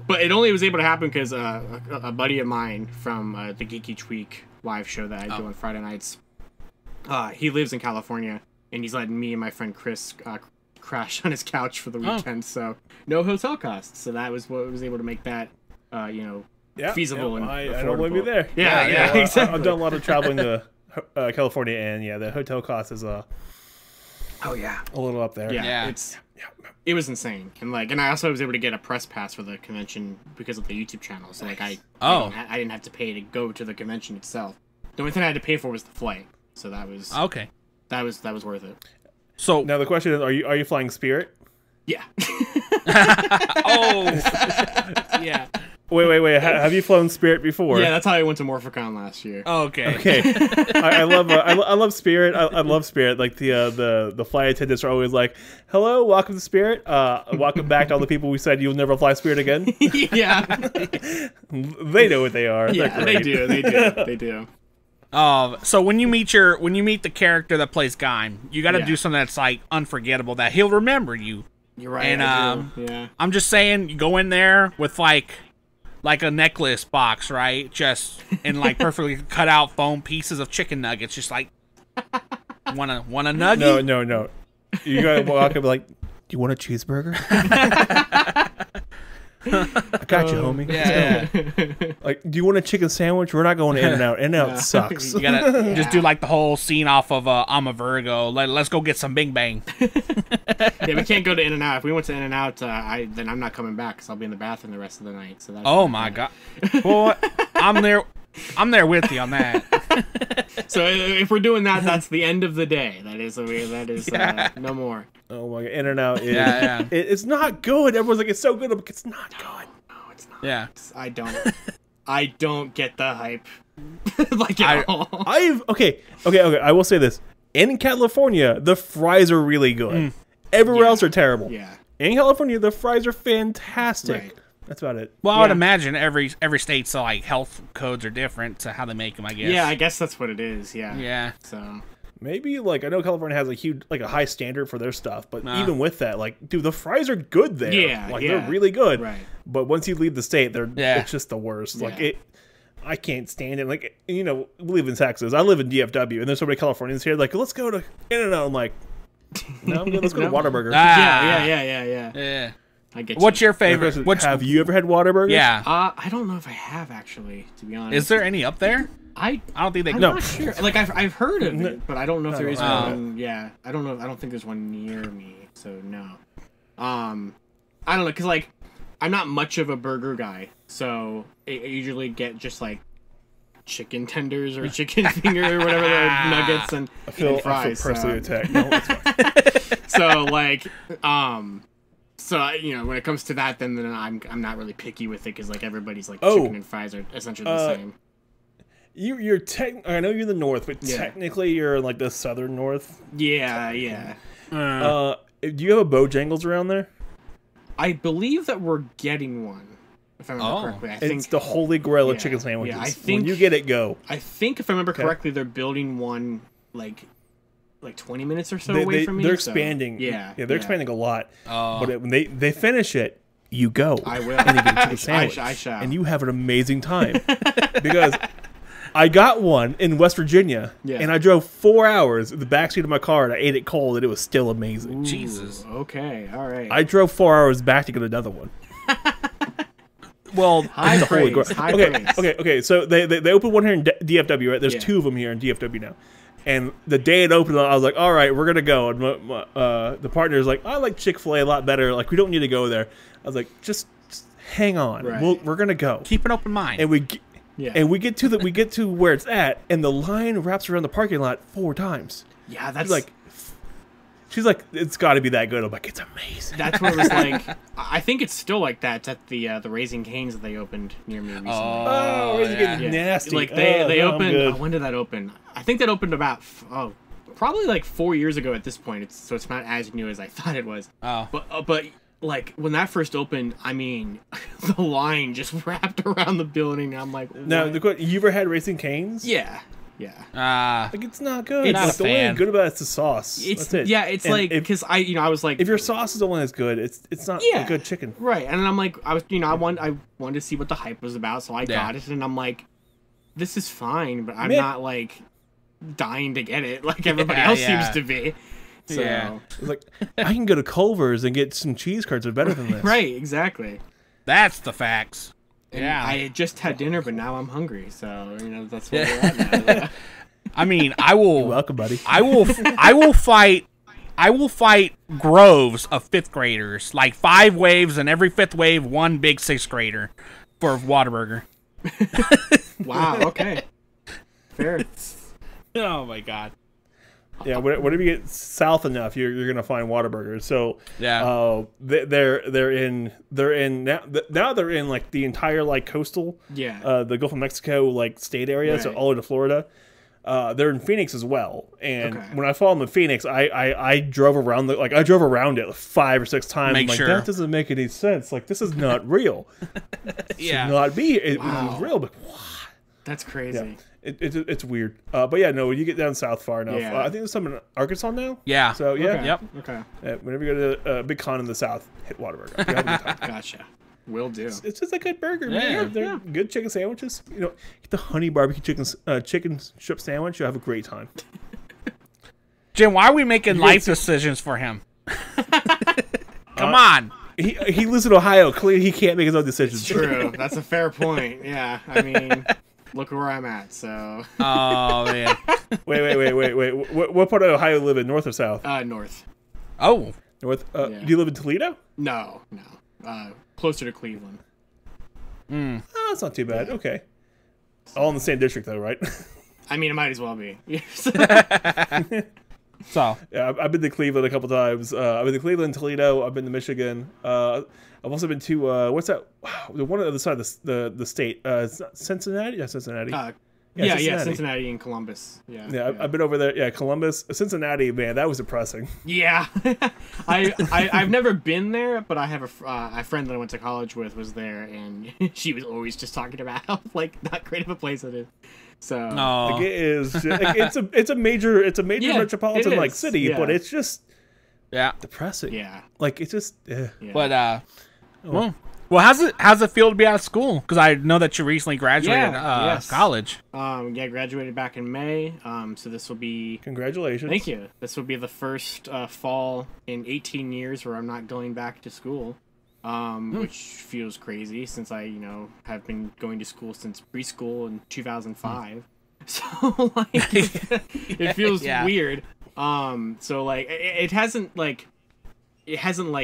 but it only was able to happen because a buddy of mine from the Geeky Tweak live show that I do on Friday nights. He lives in California, and he's letting me and my friend Chris crash on his couch for the weekend. So no hotel costs. So that was what was able to make that feasible and affordable. I don't blame you there. Yeah, exactly. I've done a lot of traveling to California, and the hotel cost is a little up there. Yeah. It was insane, and I also was able to get a press pass for the convention because of the YouTube channel. So like I didn't have to pay to go to the convention itself. The only thing I had to pay for was the flight. So that was okay. That was worth it. So now the question is, are you flying Spirit? Yeah. Oh. Yeah. Wait. Have you flown Spirit before? Yeah, that's how I went to Morphicon last year. Oh, okay. Okay. I love Spirit. I love Spirit. Like the flight attendants are always like, "Hello, welcome to Spirit. Welcome back to all the people we said you'll never fly Spirit again." Yeah. They know what they are. Yeah, they do. So when you meet the character that plays Gaim, you got to do something that's like unforgettable that he'll remember you. You're right. And yeah. I'm just saying, you go in there with like a necklace box, right? Just and like perfectly cut out foam pieces of chicken nuggets, just like want a nugget? No. You gotta walk up and be like, "Do you want a cheeseburger?" I got you, homie. Yeah. Like, do you want a chicken sandwich? We're not going to In-N-Out. In-N-Out sucks. You gotta just do like the whole scene off of I'm a Virgo. Let's go get some Bing Bang. Yeah, we can't go to In-N-Out. If we went to In-N-Out, then I'm not coming back because I'll be in the bathroom the rest of the night. So that's my god. Well, I'm there with you on that. So if we're doing that, that's the end of the day. That is no more. Oh my god, In-N-Out is it's not good. Everyone's like, it's so good, but it's not good. No, it's not. Yeah. I don't get the hype. At all. Okay. I will say this. In California, the fries are really good. Everywhere else are terrible. Yeah. In California, the fries are fantastic. Right. That's about it. Well, I would imagine every state's like health codes are different to how they make them, I guess. Yeah, I guess that's what it is. Yeah. Yeah. So maybe I know California has a high standard for their stuff, but even with that, dude, the fries are good there. Yeah. They're really good. Right. But once you leave the state, it's just the worst. Yeah. I can't stand it. We live in Texas. I live in DFW, and there's so many Californians here. Like, let's go to In-N-Out. I'm like, no, I'm good. Let's go to Whataburger. Yeah. I get you. What's your favorite? Have you ever had Whataburger? Yeah. I don't know if I have actually, to be honest. Is there any up there? I don't think they. I'm not sure. I've heard of it, but I don't know if there is one. Yeah, I don't know. I don't think there's one near me. So no. I don't know, cause I'm not much of a burger guy, so I usually get just chicken tenders or chicken finger or whatever the nuggets and fries. I feel personally attacked. No, it's fine. So like, so you know, when it comes to that, then I'm not really picky with it because like everybody's like chicken and fries are essentially the same. You're I know you're in the north, but technically you're like the southern north. Yeah. Do you have a Bojangles around there? I believe that we're getting one. If I remember correctly, I think it's the holy grail of chicken sandwiches. Yeah, I think when you get it, go. I think if I remember correctly, they're building one like 20 minutes or so away from me. They're expanding. Yeah, they're expanding a lot. But when they finish it, you go. I will. And you get a chicken sandwich. I shall. And you have an amazing time because I got one in West Virginia, and I drove 4 hours in the backseat of my car, and I ate it cold, and it was still amazing. Ooh, Jesus. Okay, all right. I drove 4 hours back to get another one. Well, high praise. Okay. So they opened one here in DFW, right? There's two of them here in DFW now. And the day it opened, I was like, all right, we're going to go. And the partner is like, I like Chick-fil-A a lot better. Like, we don't need to go there. I was like, just hang on. Right. We're going to go. keep an open mind. And we get to where it's at, and the line wraps around the parking lot 4 times. Yeah, that's she's like, it's got to be that good. I'm like, it's amazing. That's what it was like. I think it's still like that. It's at the Raising Cane's that they opened near me recently. Oh, Raising Cane's nasty. Like they opened. When did that open? I think that opened about probably like 4 years ago at this point. So it's not as new as I thought it was. Oh, but like when that first opened, I mean, the line just wrapped around the building. I'm like, what? Now, you ever had Raising Cane's? Yeah. Like, it's not good. Not a the only fan. good about it's the sauce. That's it. Yeah, it's like because I was like, if your sauce is the one that's good, it's not a good chicken. Right, and I'm like, I wanted to see what the hype was about, so I got it, and I'm like, this is fine, but I'm not like dying to get it like everybody else seems to be. So like, I can go to Culver's and get some cheese curds that are better than this. Right, exactly. that's the facts. And I just had dinner, but now I'm hungry, so that's where we're at now. I mean, I will. You're welcome, buddy. I will fight groves of 5th graders, like 5 waves, and every 5th wave, one big 6th grader for Whataburger. Wow. Okay. Fair. Oh my god. Yeah, whenever you get south enough, you're gonna find Whataburger. So they're in now they're in like the entire like coastal the Gulf of Mexico like state area, so all into Florida. They're in Phoenix as well. And when I saw them in Phoenix, I drove around it 5 or 6 times. I'm like, that doesn't make any sense. Like, this is not real. Should not be. It was real, but what? That's crazy. Yeah. It's weird. But yeah, no, when you get down south far enough, I think there's some in Arkansas now. Yeah. So yeah. Okay. Yep. Okay. Whenever you go to a big con in the south, hit Whataburger. You have a good time. Gotcha. Will do. It's just a good burger, man. They're good chicken sandwiches. Get the honey barbecue chicken strip sandwich. You'll have a great time. Jim, why are we making life decisions for him? Come on. He lives in Ohio. Clearly, he can't make his own decisions. True. That's a fair point. Yeah. I mean, look where I'm at. So. Oh man. Wait. What part of Ohio do you live in? North or south? North. Oh. North. Do you live in Toledo? No. Closer to Cleveland. Oh, that's not too bad. Okay. All in the same district, though, right? I mean, it might as well be. So. Yeah, I've been to Cleveland a couple times. I've been to Cleveland, Toledo. I've been to Michigan. I've also been to what's that? The one on the other side of the state. It's not Cincinnati. Yeah, Cincinnati. Cincinnati and Columbus. Yeah. I've been over there. Yeah, Columbus, Cincinnati. Man, that was depressing. Yeah, I've never been there, but I have a friend that I went to college with was there, and she was always just talking about how like not great of a place it is. So like, it is. It's a major metropolitan like city, but it's just depressing. Yeah, like it's just. But well, how's it feel to be out of school? Because I know that you recently graduated college. Graduated back in May. So this will be congratulations. Thank you. This will be the first fall in 18 years where I'm not going back to school, which feels crazy since I have been going to school since preschool in 2005. So like it feels weird. So like it hasn't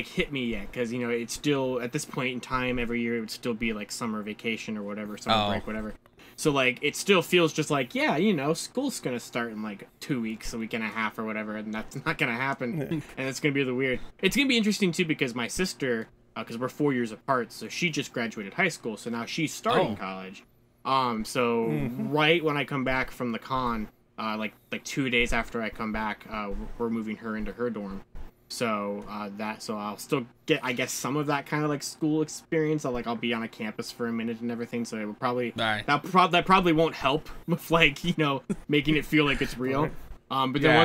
hit me yet because it's still at this point in time every year it would still be like summer vacation or whatever, summer break, whatever. So like it still feels just like, yeah, you know, school's gonna start in like 2 weeks, a week and a half or whatever, and that's not gonna happen. And it's gonna be really weird. It's gonna be interesting too because my sister, because we're 4 years apart, so she just graduated high school, so now she's starting college. So right when I come back from the con, like 2 days after I come back, we're moving her into her dorm. So so I'll still get, I guess, some of that kind of like school experience. I'll be on a campus for a minute and everything. So it will probably that probably won't help with like, you know, making it feel like it's real. But then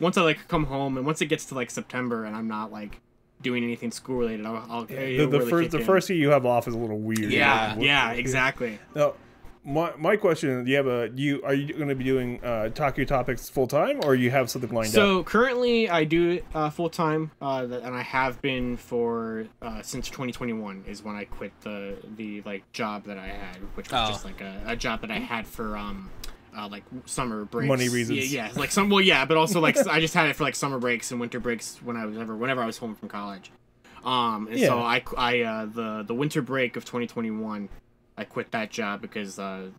once I come home and once it gets to like September and I'm not like doing anything school related, the first year you have off is a little weird. Yeah, exactly. Now, my question: are you going to be doing Toku Topics full time, or you have something lined up? So currently, I do it full time, and I have been for since 2021 is when I quit the like job that I had, which was just like a job that I had for like summer breaks, money reasons. Yeah, like but also like I just had it for like summer breaks and winter breaks whenever I was home from college. So the winter break of 2021. I quit that job because the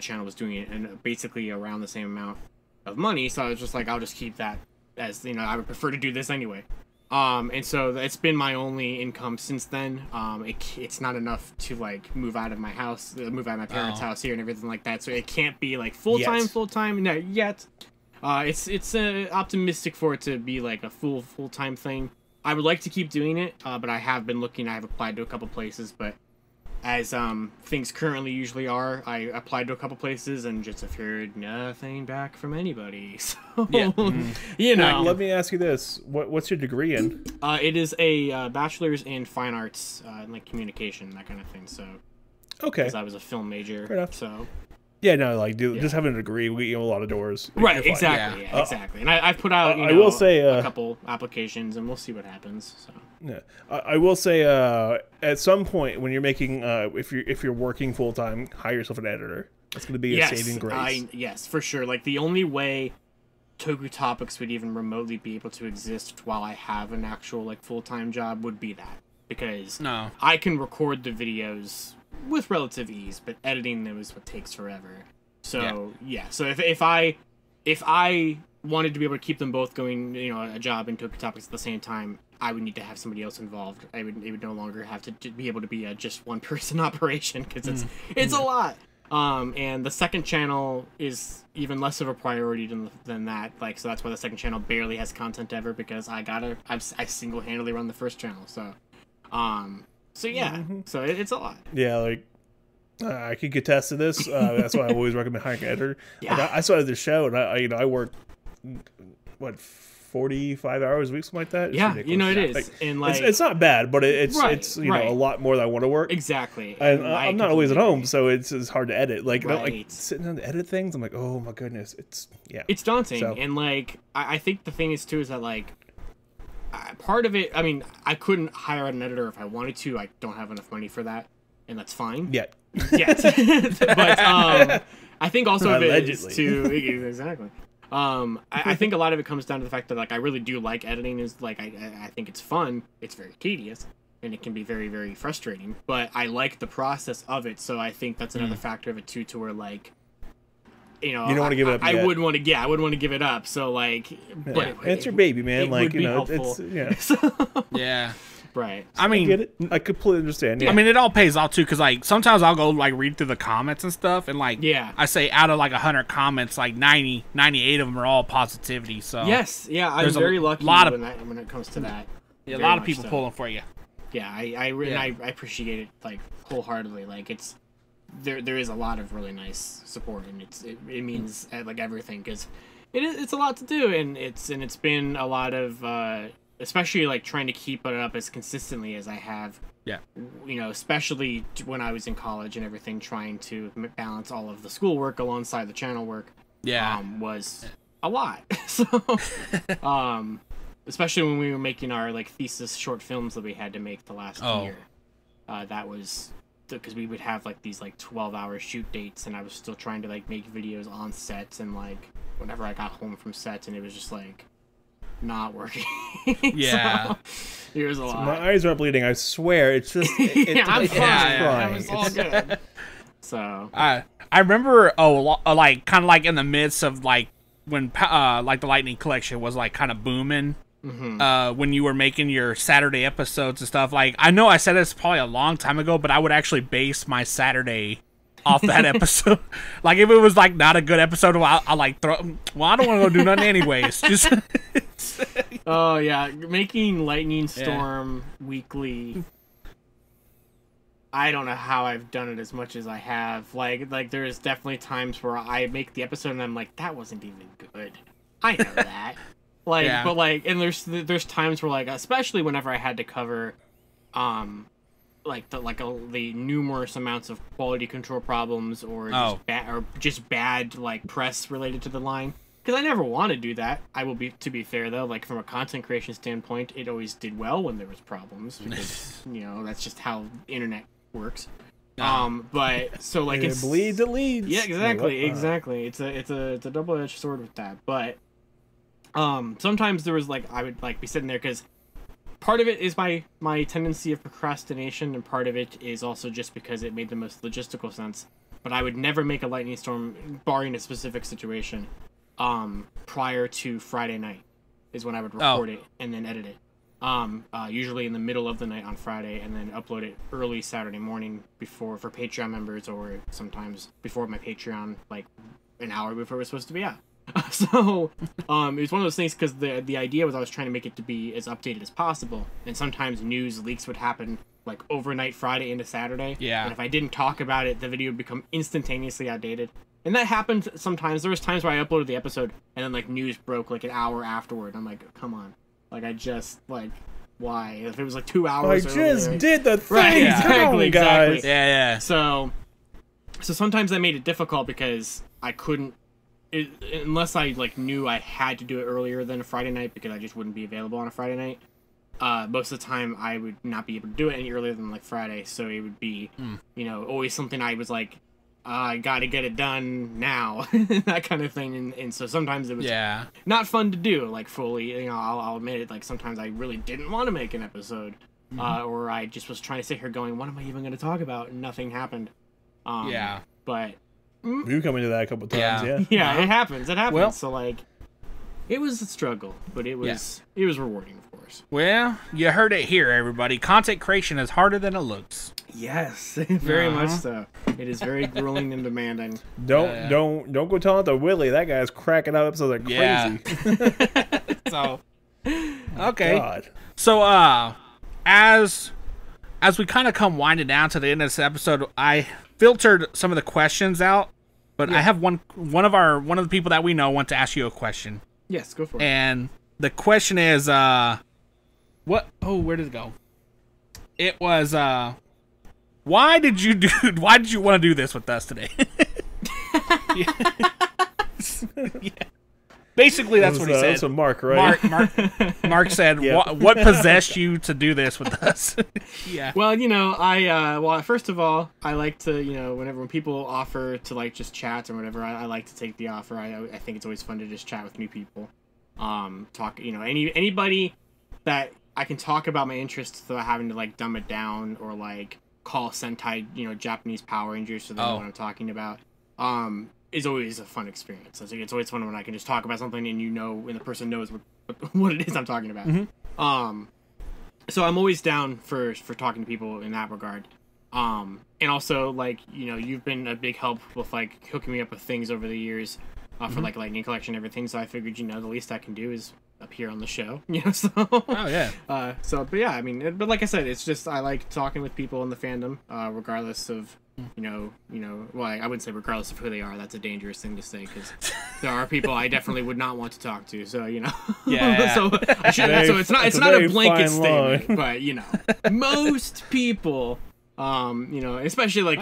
channel was doing it and basically around the same amount of money, so I was just like, I'll just keep that, as you know, I would prefer to do this anyway. And so it's been my only income since then. It's not enough to like move out of my house, move out of my parents' house here and everything like that. So it can't be like full time no, yet. It's optimistic for it to be like a full time thing. I would like to keep doing it, but I have been looking. I have applied to a couple places, but as things currently usually are, I applied to a couple places and just have heard nothing back from anybody. So, you know. Let me ask you this: what's your degree in? It is a bachelor's in fine arts, and like communication, that kind of thing. So, okay, because I was a film major, fair enough. So. Yeah, no, like just having a degree will get you a lot of doors. Right, exactly, exactly. And I've put out, I will say, a couple applications, and we'll see what happens. So. Yeah, I will say, at some point when you're making, if you're working full time, hire yourself an editor. That's going to be a saving grace. Yes, for sure. Like the only way Toku Topics would even remotely be able to exist while I have an actual like full time job would be that, because I can record the videos with relative ease, but editing them is what takes forever. So so if I wanted to be able to keep them both going, you know, a job and Toku Topics at the same time, I would need to have somebody else involved. It would no longer have to be able to be a just one person operation, because it's a lot. And the second channel is even less of a priority than that. Like, so that's why the second channel barely has content ever, because I single-handedly run the first channel. So, so it's a lot. Yeah, like I could attest to this. That's why I always recommend hiring an editor. Yeah. Like, I started this show, and I work 45 hours a week, something like that. It's ridiculous. You know it is, like, and like it's not bad, but it's you know a lot more than I want to work. Exactly. And I'm not always at home, so it's hard to edit. Like like sitting down to edit things, I'm like, oh my goodness, it's daunting. So. And like I think the thing is too is that like. Part of it, I mean, I couldn't hire an editor if I wanted to. I don't have enough money for that, and that's fine. Yeah. But I think also of it is to exactly. I think a lot of it comes down to the fact that like I really do like editing. Is like I think it's fun. It's very tedious, and it can be very, very frustrating. But I like the process of it, so I think that's another factor of it too. To where like. You know, you don't want to give it up. I wouldn't want to. Yeah, I wouldn't want to give it up. So like, but it's your baby, man. Like you know, it's yeah. Right. I mean, I get it. I completely understand. Yeah. I mean, it all pays off too, because like sometimes I'll go like read through the comments and stuff, and like I say out of like 100 comments, like 98 of them are all positivity. So yes, yeah, I'm very lucky when it comes to that. Yeah, a lot of people pulling for you. Yeah, I appreciate it like wholeheartedly. Like it's. There is a lot of really nice support, and it means like everything, because it's a lot to do, and it's been a lot of especially like trying to keep it up as consistently as I have. Yeah. You know, especially when I was in college and everything, trying to balance all of the schoolwork alongside the channel work. Yeah. Was a lot. So, especially when we were making our like thesis short films that we had to make the last year. That was. Because we would have like these like 12-hour shoot dates, and I was still trying to like make videos on sets, and like whenever I got home from sets, and it was just like not working. Yeah. So, it was a lot. My eyes are bleeding. I swear, it's just. I'm fine. It was all good. So I remember like kind of like in the midst of like when like the Lightning Collection was like kind of booming. When you were making your Saturday episodes and stuff, like I know I said this probably a long time ago, but I would actually base my Saturday off that episode. Like if it was like not a good episode, I like throw. Well, I don't want to go do nothing anyways. Just. Oh yeah, making Lightning Storm weekly. I don't know how I've done it as much as I have. Like there's definitely times where I make the episode and I'm like, that wasn't even good. I know that. But like, and there's times where like, especially whenever I had to cover, the numerous amounts of quality control problems or just bad like press related to the line. Because I never want to do that. To be fair though, like from a content creation standpoint, it always did well when there was problems because that's just how the internet works. But so like it bleeds, it leads. Yeah, exactly. It's a double-edged sword with that, but. Sometimes there was like I would like be sitting there because part of it is my tendency of procrastination and part of it is also just because it made the most logistical sense. But I would never make a Lightning Storm barring a specific situation prior to Friday night is when I would record it and then edit it. Usually in the middle of the night on Friday and then upload it early Saturday morning for Patreon members or sometimes before my Patreon like an hour before it was supposed to be out. So it was one of those things because the idea was I was trying to make it to be as updated as possible, and sometimes news leaks would happen like overnight Friday into Saturday. Yeah. And if I didn't talk about it, the video would become instantaneously outdated. And that happened sometimes. There was times where I uploaded the episode and then like news broke like an hour afterward. I'm like, come on, like I just like why? If it was like 2 hours. I just did the thing. Right, exactly. Yeah. So sometimes I made it difficult because I couldn't. Unless I like knew I had to do it earlier than a Friday night because I just wouldn't be available on a Friday night. Most of the time I would not be able to do it any earlier than like Friday, so it would be always something I was like I gotta get it done now, that kind of thing, and so sometimes it was not fun to do like fully. I'll admit it, like sometimes I really didn't want to make an episode, or I just was trying to sit here going, what am I even going to talk about, and nothing happened. But you come into that a couple times, yeah, it happens. Well, so like, it was a struggle, but it was rewarding, of course. Well, you heard it here, everybody. Content creation is harder than it looks. Yes, very much so. It is very grueling and demanding. Don't go telling it to Willie. That guy's cracking out episodes like crazy. So, okay. God. So, as we kind of come winding down to the end of this episode, I filtered some of the questions out, but I have one of the people that we know want to ask you a question. Yes, go for it. And the question is, what? Oh, where did it go? It was, why did you want to do this with us today? Yeah. Basically, that's what he said. That's a Mark, right? Mark said, what possessed you to do this with us? Yeah. Well, first of all, I like to, when people offer to like just chat or whatever, I like to take the offer. I think it's always fun to just chat with new people. Talk, anybody that I can talk about my interests without having to like dumb it down or like call Sentai, Japanese Power Rangers so they know what I'm talking about. Is always a fun experience. I think it's always fun when I can just talk about something and and the person knows what it is I'm talking about. Mm-hmm. So I'm always down for talking to people in that regard. And also like, you've been a big help with like hooking me up with things over the years for like Lightning Collection and everything. So I figured, the least I can do is appear on the show, so. Oh yeah. But yeah, I mean, but like I said, it's just, I like talking with people in the fandom, regardless of, well, I wouldn't say regardless of who they are. That's a dangerous thing to say because there are people I definitely would not want to talk to. So yeah. So I shouldn't. So it's not a blanket statement, but most people, especially like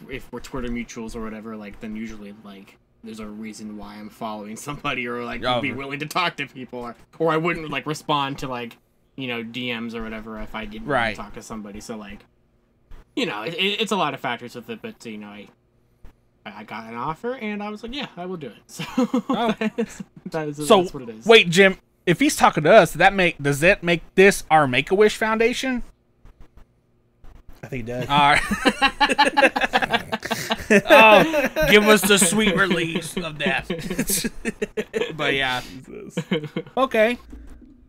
if we're Twitter mutuals or whatever, like then usually like there's a reason why I'm following somebody or like would be willing to talk to people or I wouldn't like respond to like DMs or whatever if I didn't want to talk to somebody. So like. It's a lot of factors with it, but I got an offer and I was like, yeah, I will do it. So that's what it is. Wait, Jim, if he's talking to us, does that make this our Make-A-Wish Foundation? I think it does. All right. Oh, give us the sweet release of death. But yeah. Okay.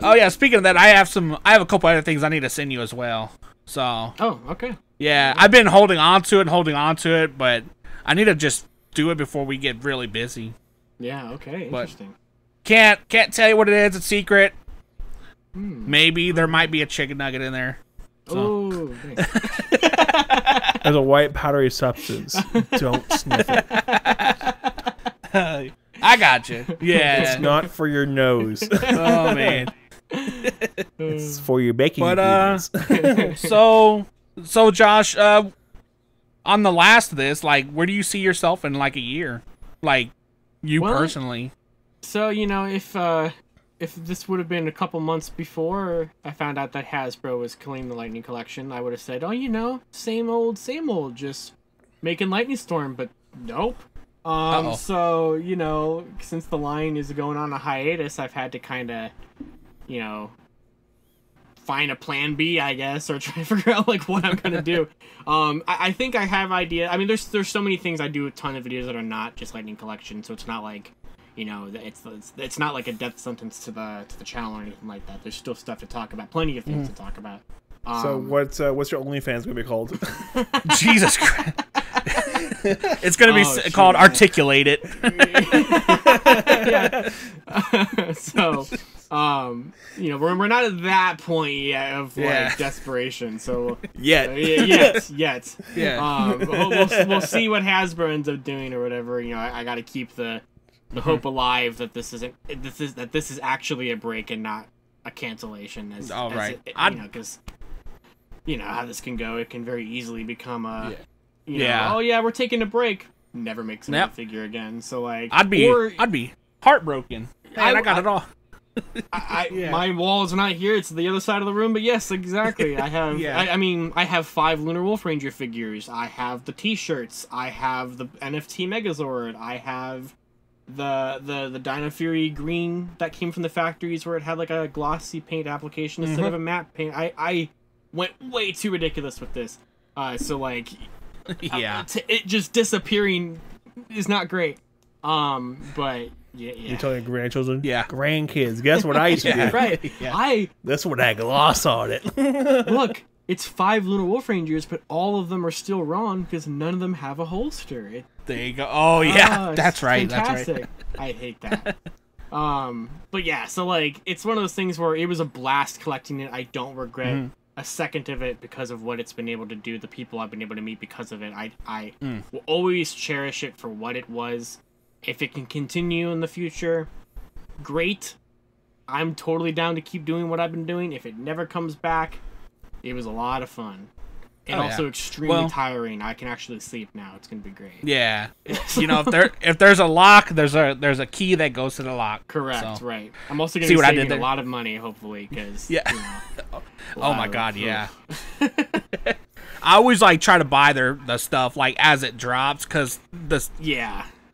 Oh yeah, speaking of that, I have a couple other things I need to send you as well. So. Oh, okay. Yeah, I've been holding on to it, but I need to just do it before we get really busy. Yeah, okay, interesting. Can't tell you what it is, it's secret. Maybe there might be a chicken nugget in there. So. Oh, nice. There's a white powdery substance. Don't sniff it. I got you. Yeah. It's not for your nose. Oh man. It's for your baking ingredients. So Josh, on the last of this, like, where do you see yourself in like a year? Like, you personally. So, you know, if this would have been a couple months before I found out that Hasbro was killing the Lightning Collection, I would have said, oh, you know, same old, just making Lightning Storm, but nope. So, you know, since the line is going on a hiatus, I've had to kind of, you know, find a plan B, I guess, or try to figure out like what I'm gonna do. I think I have idea. I mean, there's so many things. I do a ton of videos that are not just Lightning Collection, so it's not like, you know, it's not like a death sentence to the channel or anything like that. There's still stuff to talk about, plenty of things to talk about. So what's your OnlyFans gonna be called? Jesus Christ! It's gonna be called Articulate It. So, you know, we're not at that point yet of like desperation. So yet. Yeah. We'll see what Hasbro ends up doing or whatever. You know, I got to keep the hope alive that this is actually a break and not a cancellation. Because you know how this can go. It can very easily become a, you know, oh yeah, we're taking a break. Never makes another figure again. So like, I'd be heartbroken. Man, I got it all. My wall is not here; it's the other side of the room. But yes, exactly. I have. I mean, I have 5 Lunar Wolf Ranger figures. I have the T-shirts. I have the NFT Megazord. I have the Dino Fury green that came from the factories where it had like a glossy paint application instead of a matte paint. I went way too ridiculous with this. So like, it just disappearing is not great. But. Yeah. You're talking grandchildren? Yeah. Grandkids. Guess what I used to do? Right. Yeah. That's what I gloss on it. Look, it's 5 Lunar Wolf Rangers, but all of them are still wrong because none of them have a holster. There you go. Oh, yeah. That's right. Fantastic. That's right. I hate that. But yeah, so like, it's one of those things where it was a blast collecting it. I don't regret a second of it because of what it's been able to do, the people I've been able to meet because of it. I will always cherish it for what it was. If it can continue in the future, great. I'm totally down to keep doing what I've been doing. If it never comes back, it was a lot of fun. And also extremely tiring. I can actually sleep now. It's gonna be great. Yeah. You know, if there's a lock, there's a key that goes to the lock. Correct, right. I'm also gonna be saving a lot of money, hopefully, because you know, oh my god, yeah. I always like try to buy the stuff like as it drops, because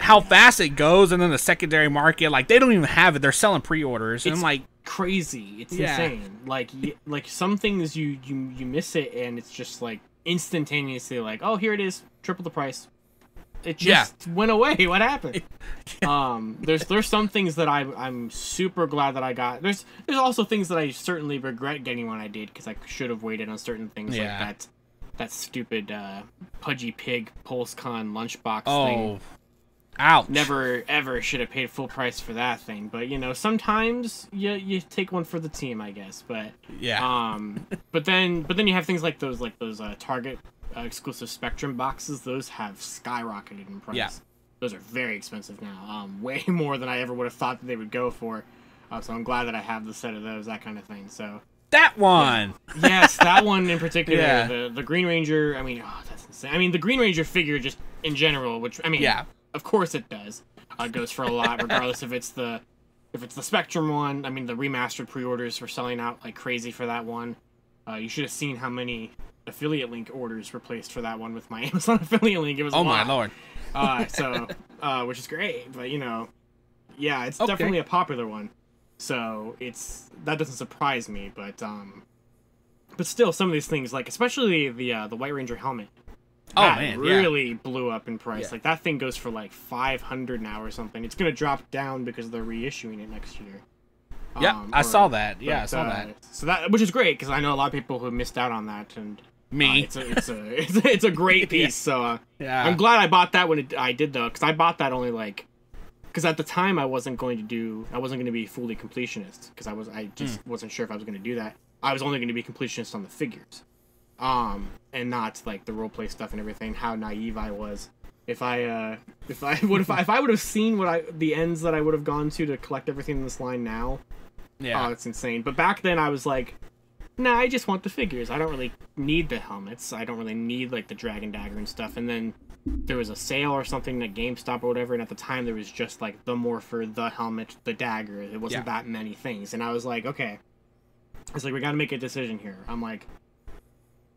how fast it goes, and then the secondary market, like, they don't even have it. They're selling pre-orders, and I'm like, crazy. It's insane. Like some things you miss it, and it's just like instantaneously like, oh, here it is, triple the price. It just went away. What happened? There's some things that I'm super glad that I got. There's also things that I certainly regret getting when I did, because I should have waited on certain things like that stupid Pudgy Pig PulseCon lunchbox thing. Ouch. Never ever should have paid full price for that thing, but you know, sometimes you take one for the team, I guess. But but then you have things like those Target exclusive Spectrum boxes. Those have skyrocketed in price. Yeah. Those are very expensive now. Way more than I ever would have thought that they would go for. So I'm glad that I have the set of those, that kind of thing. So that one, yes, that one in particular, the Green Ranger. I mean, that's insane. I mean, the Green Ranger figure just in general, which I mean, of course it does. Goes for a lot, regardless if it's the Spectrum one. I mean, the remastered pre-orders were selling out like crazy for that one. You should have seen how many affiliate link orders were placed for that one with my Amazon affiliate link. It was a lot. My lord. Which is great, but you know, it's definitely a popular one. So that doesn't surprise me, but still, some of these things, like especially the White Ranger helmet. that man, really blew up in price. Yeah. Like that thing goes for like $500 now or something. It's gonna drop down because they're reissuing it next year. Yeah, I saw that. Yeah, I saw that. So that, which is great because I know a lot of people who missed out on that, and Me. it's a great piece. So yeah, I'm glad I bought that when I did though, because I bought that only like. Because at the time I wasn't going to be fully completionist because I just wasn't sure if I was going to do that. I was only going to be completionist on the figures, and not like the roleplay stuff and everything. How naive I was! If I would have seen the ends that I would have gone to collect everything in this line now, yeah, it's insane. But back then I was like, nah, I just want the figures. I don't really need the helmets. I don't really need like the dragon dagger and stuff. And then there was a sale or something at GameStop or whatever, and at the time there was just like the morpher, the helmet, the dagger. It wasn't that many things, and I was like, okay, it's like we got to make a decision here. I'm like,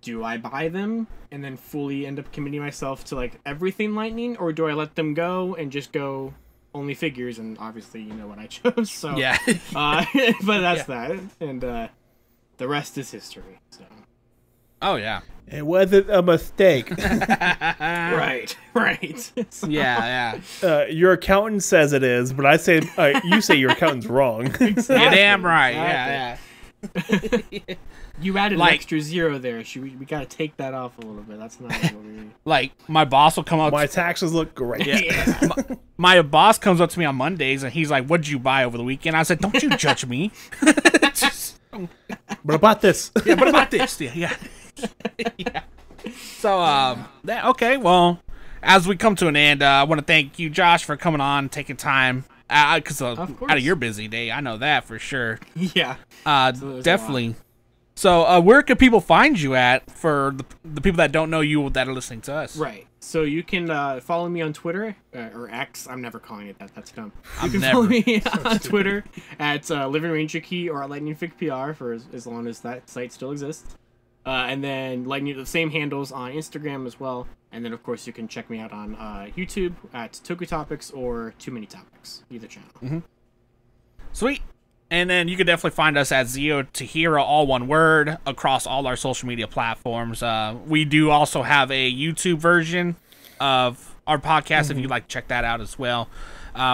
do I buy them and then fully end up committing myself to like everything Lightning, or do I let them go and just go only figures? And obviously, you know what I chose. So yeah, but that's that, and the rest is history. So. Oh yeah. It wasn't a mistake. Right. So, Yeah. Your accountant says it is, but I say you say your accountant's wrong. Exactly. You're damn right. Exactly. Yeah. You added an extra 0 there. We got to take that off a little bit. That's not what we... Like, my boss will come up... My taxes look great. Yeah. my boss comes up to me on Mondays, and he's like, what'd you buy over the weekend? I said, don't you judge me. But about this. Yeah, but about this. Yeah. Yeah. So, okay, well, as we come to an end, I want to thank you, Josh, for coming on, taking time, because out of your busy day, I know that for sure. Yeah. Definitely. So, where can people find you at for the people that don't know you that are listening to us? Right. So you can follow me on Twitter, or X. I'm never calling it that. That's dumb. You can follow me on Twitter at Living Ranger Key or at Lightning Fig PR for as long as that site still exists. And then the same handles on Instagram as well. And then, of course, you can check me out on YouTube at Toku Topics or Too Many Topics, either channel. Mm-hmm. Sweet. And then you can definitely find us at Zero to Hero, all one word, across all our social media platforms. We do also have a YouTube version of our podcast if you'd like to check that out as well.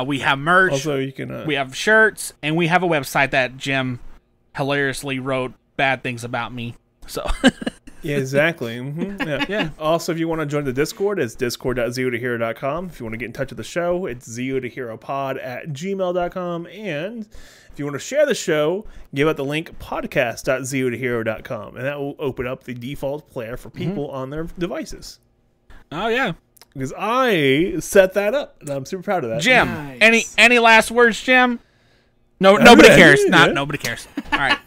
We have merch. Also, you can. We have shirts, and we have a website that Jim hilariously wrote bad things about me. So. Yeah, exactly. Mm-hmm. Yeah. Also, if you want to join the Discord, it's discord.zerotohero.com. If you want to get in touch with the show, it's zerotoheropod@gmail.com. And if you want to share the show, give out the link podcast.zerotohero.com. And that will open up the default player for people on their devices. Oh, yeah. Because I set that up, and I'm super proud of that. Jim, nice. any last words, Jim? No, nobody cares. Nobody cares. All right.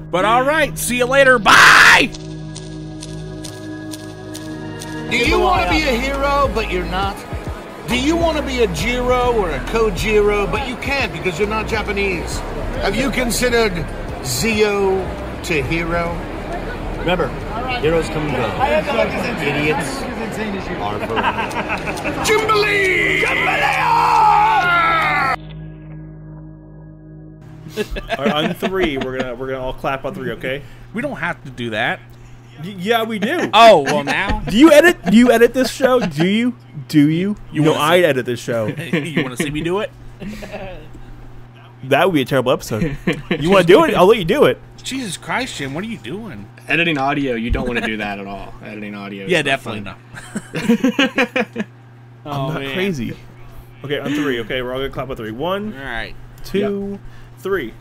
But all right, see you later. Bye! Do you want to be a hero, but you're not? Do you want to be a Jiro or a Kojiro, but you can't because you're not Japanese? Have you considered Zio to Hero? Remember, heroes come and go. Idiots are forever. Jimbalee! All right, on 3, we're gonna all clap on 3, okay? We don't have to do that. Yeah, we do. Oh, well now. Do you edit this show? Do you? You know, I edit this show. You want to see me do it? That would be a terrible episode. You want to do it? I'll let you do it. Jesus Christ, Jim, what are you doing? Editing audio, you don't want to do that at all. Editing audio. Yeah, definitely not. I'm not crazy. Okay, on 3. Okay, we're all gonna clap on 3. 1, All right. 2, 3.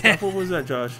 What was that, Josh?